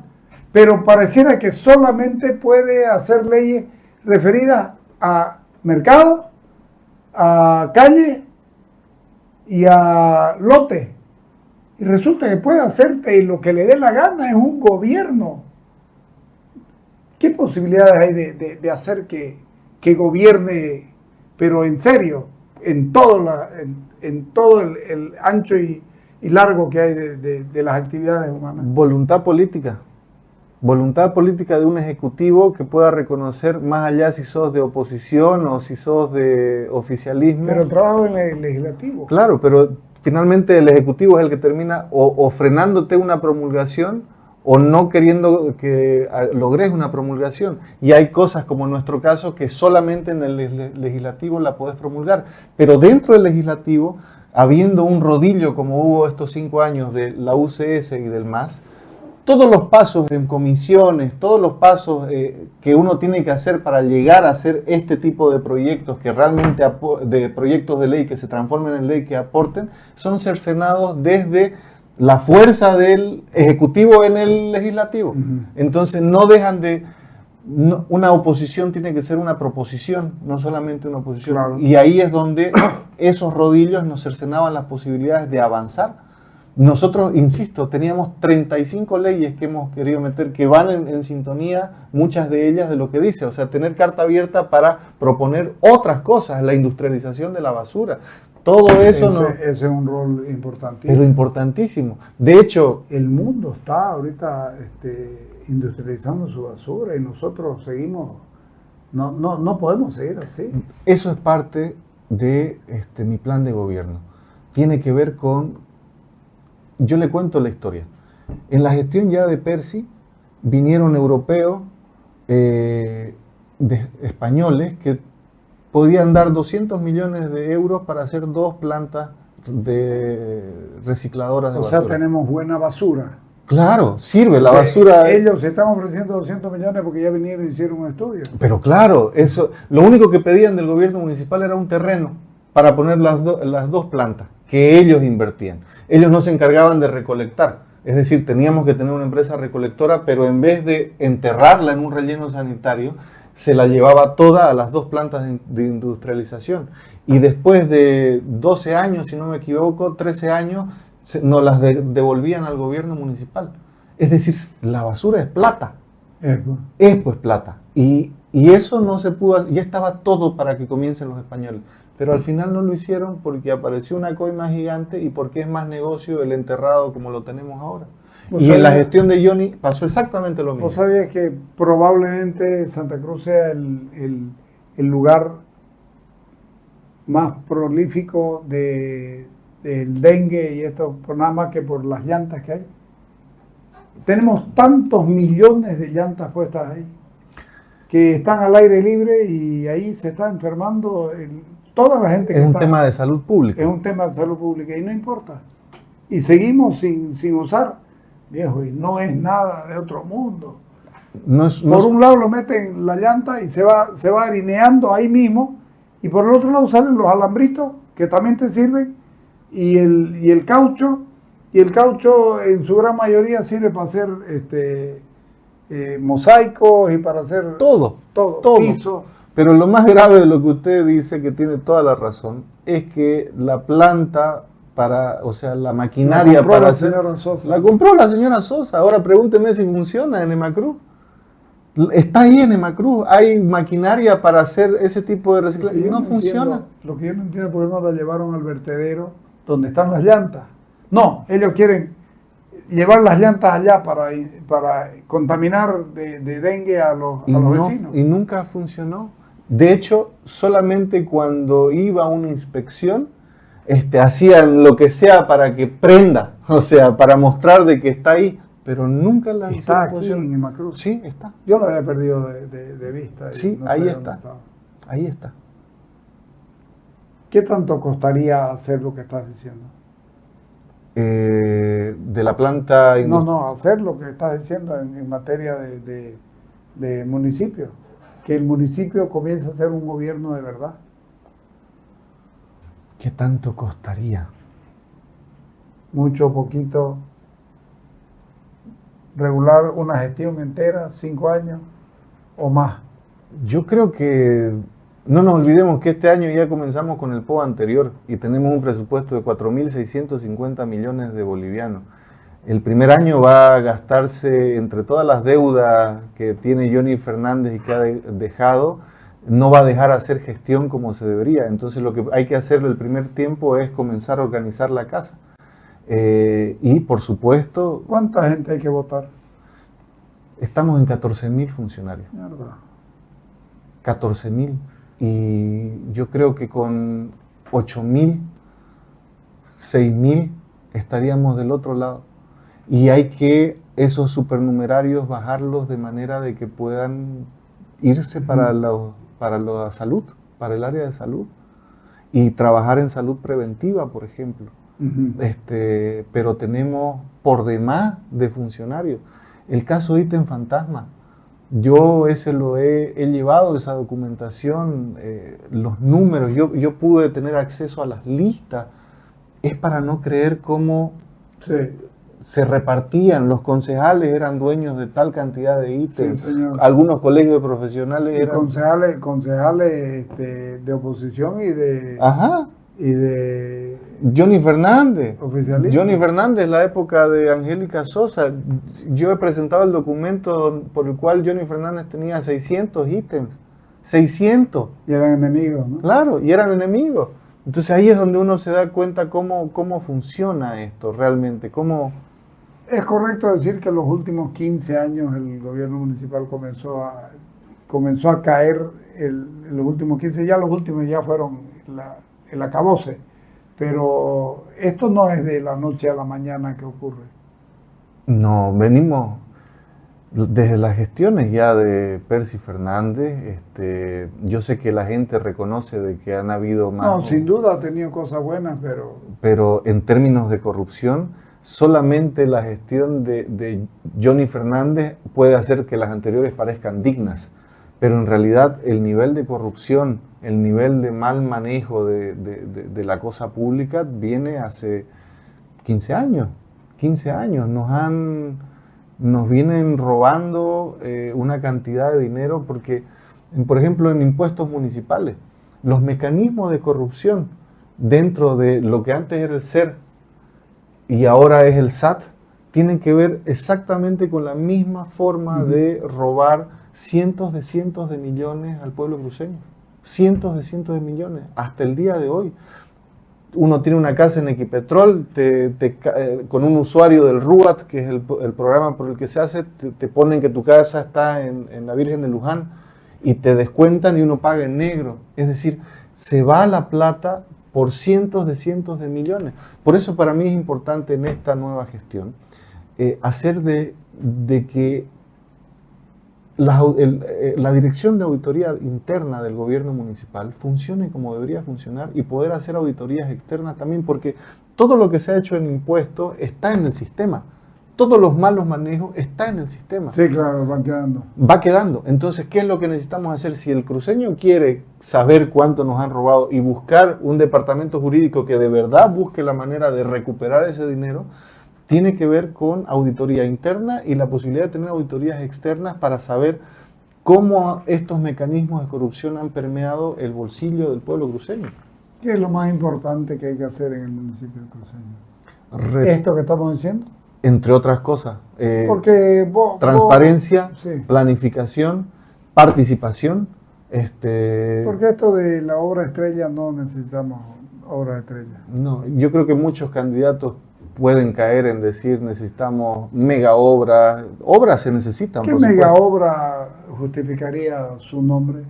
Pero pareciera que solamente puede hacer leyes referidas a mercado, a calle y a lote. Y resulta que puede hacerte lo que le dé la gana, es un gobierno. ¿Qué posibilidades hay de hacer que gobierne, pero en serio, en todo el ancho y largo que hay de las actividades humanas? Voluntad política. Voluntad política de un ejecutivo que pueda reconocer más allá si sos de oposición o si sos de oficialismo. Pero el trabajo en el legislativo. Claro, pero finalmente el ejecutivo es el que termina o frenándote una promulgación o no queriendo que logres una promulgación. Y hay cosas como en nuestro caso que solamente en el legislativo la podés promulgar. Pero dentro del legislativo, habiendo un rodillo como hubo estos 5 años de la UCS y del MAS, todos los pasos en comisiones, todos los pasos que uno tiene que hacer para llegar a hacer este tipo de proyectos que realmente, de proyectos de ley que se transformen en ley, que aporten, son cercenados desde la fuerza del Ejecutivo en el Legislativo. Entonces no dejan de... una oposición tiene que ser una proposición, no solamente una oposición. Claro. Y ahí es donde esos rodillos nos cercenaban las posibilidades de avanzar. Nosotros, insisto, teníamos 35 leyes que hemos querido meter que van en sintonía, muchas de ellas de lo que dice, o sea, tener carta abierta para proponer otras cosas, la industrialización de la basura. Todo eso no. Ese es un rol importantísimo. Pero importantísimo. De hecho, el mundo está ahorita industrializando su basura y nosotros seguimos, no podemos seguir así. eso es parte de mi plan de gobierno. Tiene que ver con, yo le cuento la historia. En la gestión ya de Percy vinieron europeos, españoles, que podían dar 200 millones de euros para hacer 2 plantas de recicladoras de basura. O sea, tenemos buena basura. Claro, sirve la basura. Ellos se están ofreciendo 200 millones porque ya vinieron y hicieron un estudio. Pero claro, eso, lo único que pedían del gobierno municipal era un terreno para poner las 2 plantas que ellos invertían. Ellos no se encargaban de recolectar. Es decir, teníamos que tener una empresa recolectora, pero en vez de enterrarla en un relleno sanitario, se la llevaba toda a las 2 plantas de industrialización. Y después de 12 años, si no me equivoco, 13 años, nos las devolvían al gobierno municipal. Es decir, la basura es plata. Es pues plata. Y eso no se pudo, ya estaba todo para que comiencen los españoles. Pero al final no lo hicieron porque apareció una coima gigante y porque es más negocio el enterrado como lo tenemos ahora. Y en la gestión de Johnny pasó exactamente lo mismo. ¿Vos sabías que probablemente Santa Cruz sea el lugar más prolífico del dengue y esto, por nada más que por las llantas que hay? Tenemos tantos millones de llantas puestas ahí que están al aire libre y ahí se está enfermando toda la gente que es un está. tema de salud pública. Es un tema de salud pública y no importa. Y seguimos sin usar. Viejo, y no es nada de otro mundo. Por un lado lo meten la llanta y se va harineando ahí mismo, y por el otro lado salen los alambritos que también te sirven, y el caucho en su gran mayoría sirve para hacer mosaicos y para hacer todo. Piso. Pero lo más grave de lo que usted dice, que tiene toda la razón, es que la planta la maquinaria para hacer... La compró la señora Sosa. Ahora pregúnteme si funciona en Emacruz. Está ahí en Emacruz. Hay maquinaria para hacer ese tipo de reciclaje. No funciona. Lo que yo no entiendo es por qué no la llevaron al vertedero donde están las llantas. No, ellos quieren llevar las llantas allá para contaminar de dengue a los vecinos. Y nunca funcionó. De hecho, solamente cuando iba a una inspección, hacían lo que sea para que prenda, o sea, para mostrar de que está ahí, pero nunca la está aquí en Emacruz. Sí, está. Yo lo había perdido de vista. Sí, no ahí está. Ahí está. ¿Qué tanto costaría hacer lo que estás diciendo? De la planta... No, hacer lo que estás diciendo en materia de municipio. Que el municipio comience a ser un gobierno de verdad. ¿Qué tanto costaría? Mucho o poquito. Regular una gestión entera, 5 años o más. Yo creo que no nos olvidemos que este año ya comenzamos con el POA anterior y tenemos un presupuesto de 4.650 millones de bolivianos. El primer año va a gastarse entre todas las deudas que tiene Johnny Fernández y que ha dejado. No va a dejar hacer gestión como se debería. Entonces lo que hay que hacer el primer tiempo es comenzar a organizar la casa. Y por supuesto... ¿Cuánta gente hay que votar? Estamos en 14.000 funcionarios. Mierda. 14.000. Y yo creo que con 8.000, 6.000 estaríamos del otro lado. Y hay que esos supernumerarios bajarlos de manera de que puedan irse para la salud, para el área de salud, y trabajar en salud preventiva, por ejemplo. Pero tenemos por demás de funcionarios. El caso ítem fantasma, yo ese lo he llevado, esa documentación, los números, yo pude tener acceso a las listas. Es para no creer cómo se repartían, los concejales eran dueños de tal cantidad de ítems, algunos colegios de profesionales eran... Concejales de oposición y de... Ajá. Y de... Johnny Fernández. Oficialismo. Johnny Fernández, la época de Angélica Sosa. Yo he presentado el documento por el cual Johnny Fernández tenía 600 ítems. 600. Y eran enemigos, ¿no? Claro, y eran enemigos. Entonces ahí es donde uno se da cuenta cómo funciona esto realmente, cómo... Es correcto decir que en los últimos 15 años el gobierno municipal comenzó a caer en los últimos 15, ya los últimos ya fueron el acabose, pero esto no es de la noche a la mañana que ocurre. No, venimos desde las gestiones ya de Percy Fernández. Yo sé que la gente reconoce de que han habido más... No, sin duda ha tenido cosas buenas, pero en términos de corrupción, solamente la gestión de Johnny Fernández puede hacer que las anteriores parezcan dignas, pero en realidad el nivel de corrupción, el nivel de mal manejo de la cosa pública viene hace 15 años. 15 años nos vienen robando una cantidad de dinero porque, por ejemplo, en impuestos municipales, los mecanismos de corrupción dentro de lo que antes era el SER y ahora es el SAT, tienen que ver exactamente con la misma forma de robar cientos de millones al pueblo cruceño. Cientos de millones, hasta el día de hoy. Uno tiene una casa en Equipetrol, con un usuario del RUAT, que es el programa por el que se hace, te ponen que tu casa está en la Virgen de Luján y te descuentan y uno paga en negro. Es decir, se va la plata por cientos de millones. Por eso para mí es importante en esta nueva gestión hacer de que la dirección de auditoría interna del gobierno municipal funcione como debería funcionar y poder hacer auditorías externas también, porque todo lo que se ha hecho en impuestos está en el sistema. Todos los malos manejos están en el sistema. Sí, claro, van quedando. Va quedando. Entonces, ¿qué es lo que necesitamos hacer? Si el cruceño quiere saber cuánto nos han robado y buscar un departamento jurídico que de verdad busque la manera de recuperar ese dinero, tiene que ver con auditoría interna y la posibilidad de tener auditorías externas para saber cómo estos mecanismos de corrupción han permeado el bolsillo del pueblo cruceño. ¿Qué es lo más importante que hay que hacer en el municipio de Cruceño? ¿Esto que estamos diciendo? Entre otras cosas. Porque transparencia, sí. Planificación, participación. Porque esto de la obra estrella no necesitamos obra estrella. No, yo creo que muchos candidatos pueden caer en decir necesitamos mega obras. Obras se necesitan. ¿Qué mega obra justificaría su nombre?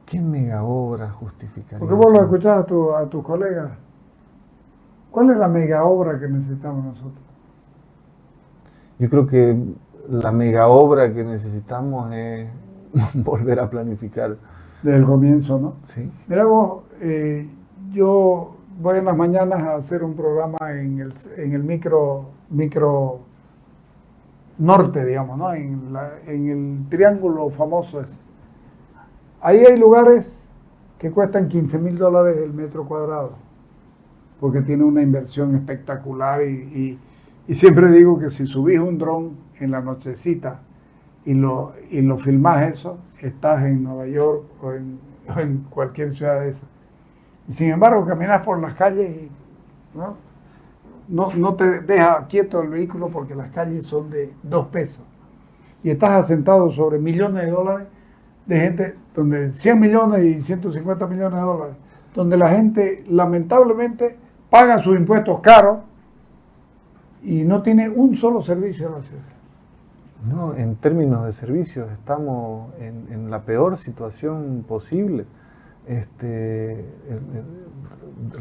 ¿Qué mega obra justificaría? Porque vos lo escuchás a tus colegas. ¿Cuál es la mega obra que necesitamos nosotros? Yo creo que la mega obra que necesitamos es volver a planificar. Desde el comienzo, ¿no? Sí. Mira vos, yo voy en las mañanas a hacer un programa en el micro norte, digamos, ¿no? En el triángulo famoso ese. Ahí hay lugares que cuestan $15,000 el metro cuadrado, porque tiene una inversión espectacular y siempre digo que si subís un dron en la nochecita y lo filmás eso, estás en Nueva York o en cualquier ciudad de esas. Y sin embargo, caminas por las calles y no te deja quieto el vehículo porque las calles son de 2 pesos. Y estás asentado sobre millones de dólares de gente, donde 100 millones y 150 millones de dólares, donde la gente lamentablemente paga sus impuestos caros y no tiene un solo servicio en la ciudad. No, en términos de servicios estamos en la peor situación posible.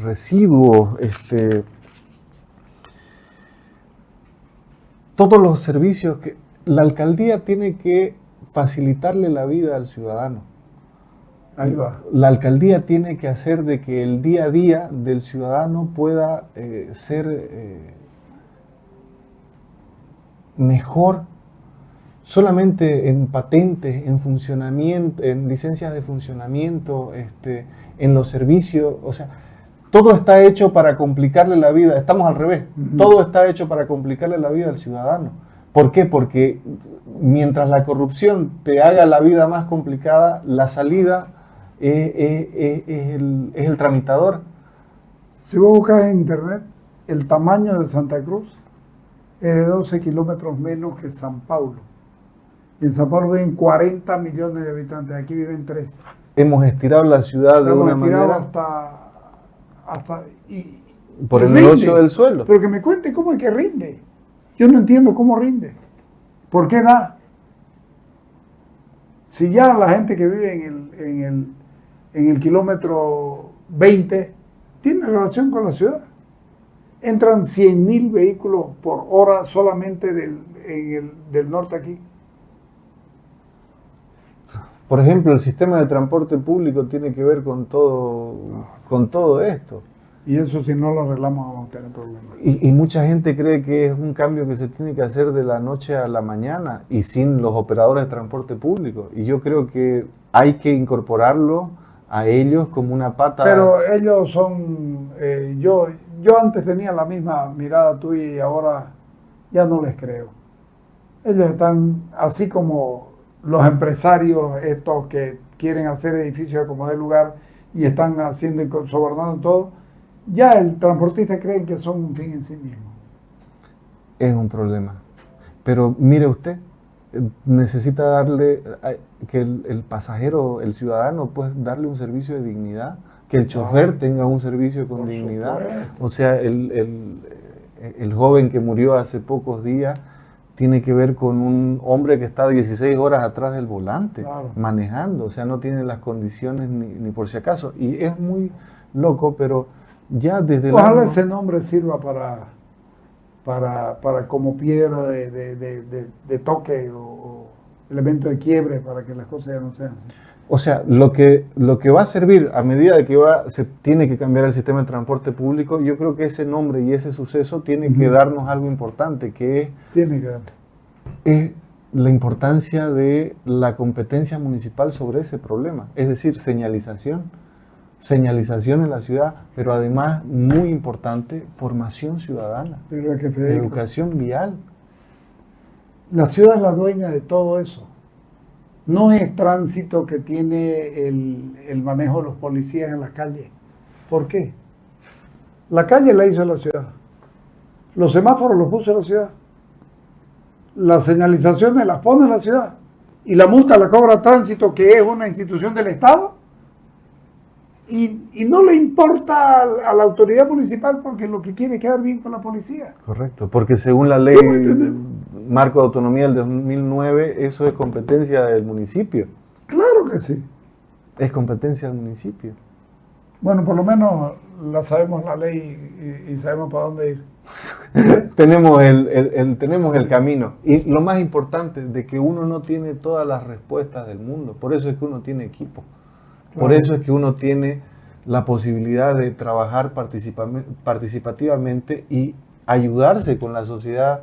Residuos, todos los servicios que la alcaldía tiene que facilitarle la vida al ciudadano. Ahí va. La alcaldía tiene que hacer de que el día a día del ciudadano pueda ser mejor solamente en patentes, en funcionamiento, en licencias de funcionamiento, en los servicios. O sea, todo está hecho para complicarle la vida. Estamos al revés. Todo está hecho para complicarle la vida al ciudadano. ¿Por qué? Porque mientras la corrupción te haga la vida más complicada, la salida es el tramitador. Si vos buscas en internet, el tamaño de Santa Cruz es de 12 kilómetros menos que San Paulo. Y en San Paulo viven 40 millones de habitantes, aquí viven 3. hemos estirado la ciudad de una manera hasta por y el rinde. negocio del suelo. Pero que me cuente cómo es que rinde. Yo no entiendo cómo rinde. ¿Por qué da? Si ya la gente que vive en el kilómetro 20 tiene relación con la ciudad. Entran 100.000 vehículos por hora solamente del norte aquí. Por ejemplo, el sistema de transporte público tiene que ver con todo esto. Y eso, si no lo arreglamos, vamos a tener problemas. Y mucha gente cree que es un cambio que se tiene que hacer de la noche a la mañana y sin los operadores de transporte público. Y yo creo que hay que incorporarlo a ellos como una pata. Pero ellos son... yo antes tenía la misma mirada tuya y ahora ya no les creo. Ellos están así como los empresarios estos que quieren hacer edificios como de lugar y están haciendo y sobornando todo. Ya el transportista cree que son un fin en sí mismo. Es un problema. Pero mire usted, necesita darle, que el pasajero, el ciudadano, pues darle un servicio de dignidad, que el chofer tenga un servicio con dignidad. O sea, el joven que murió hace pocos días tiene que ver con un hombre que está 16 horas atrás del volante, manejando. O sea, no tiene las condiciones ni por si acaso. Y es muy loco, pero ya desde Ojalá ese nombre sirva para como piedra de toque o elemento de quiebre para que las cosas ya no sean así. O sea, lo que va a servir a medida de que se tiene que cambiar el sistema de transporte público, yo creo que ese nombre y ese suceso tiene que darnos algo importante, que es la importancia de la competencia municipal sobre ese problema, es decir, señalización en la ciudad, pero además, muy importante, formación ciudadana, pero es que, Federico, educación vial. La ciudad es la dueña de todo eso. No es tránsito que tiene el manejo de los policías en las calles. ¿Por qué? La calle la hizo la ciudad. Los semáforos los puso la ciudad. Las señalizaciones las pone la ciudad. Y la multa la cobra tránsito, que es una institución del Estado. Y no le importa a la autoridad municipal porque lo que quiere es quedar bien con la policía. Correcto, porque según la ley Marco de Autonomía del 2009, eso es competencia del municipio. Claro que sí. Es competencia del municipio. Bueno, por lo menos sabemos la ley y sabemos para dónde ir. tenemos el camino. Y lo más importante, de que uno no tiene todas las respuestas del mundo. Por eso es que uno tiene equipo. Por eso es que uno tiene la posibilidad de trabajar participativamente y ayudarse con la sociedad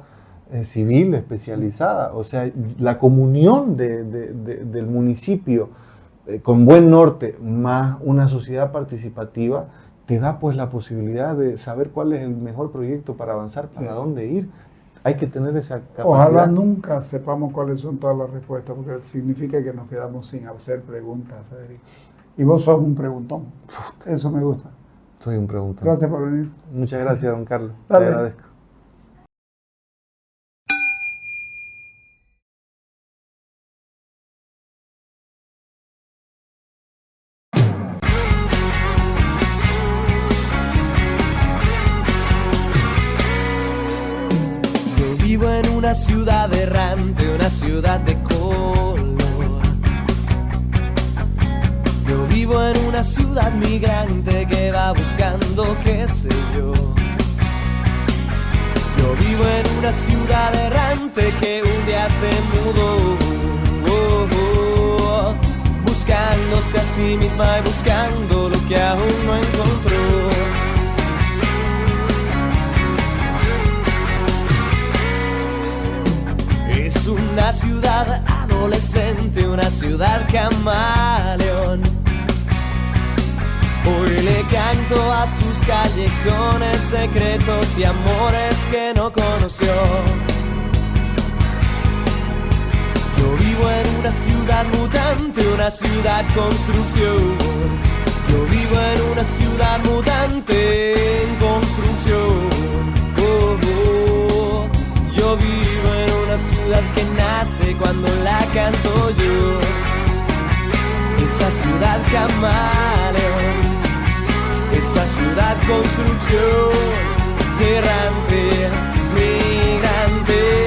civil especializada. O sea, la comunión del municipio con buen norte más una sociedad participativa te da pues la posibilidad de saber cuál es el mejor proyecto para avanzar, para dónde ir. Hay que tener esa capacidad. Ojalá nunca sepamos cuáles son todas las respuestas, porque significa que nos quedamos sin hacer preguntas, Federico. Y vos sos un preguntón. Eso me gusta. Soy un preguntón. Gracias por venir. Muchas gracias, don Carlos. Dale. Te agradezco. Yo vivo en una ciudad errante, una ciudad de color. Yo vivo en una ciudad migrante que va buscando qué sé yo. Yo vivo en una ciudad errante que un día se mudó, buscándose a sí misma y buscando lo que aún no encontró. Es una ciudad adolescente, una ciudad camaleón. Hoy le canto a sus callejones secretos y amores que no conoció. Yo vivo en una ciudad mutante, una ciudad construcción. Yo vivo en una ciudad mutante en construcción. Yo vivo en una ciudad que nace cuando la canto yo. Esa ciudad camaleón. Esa ciudad construcción, errante, migrante.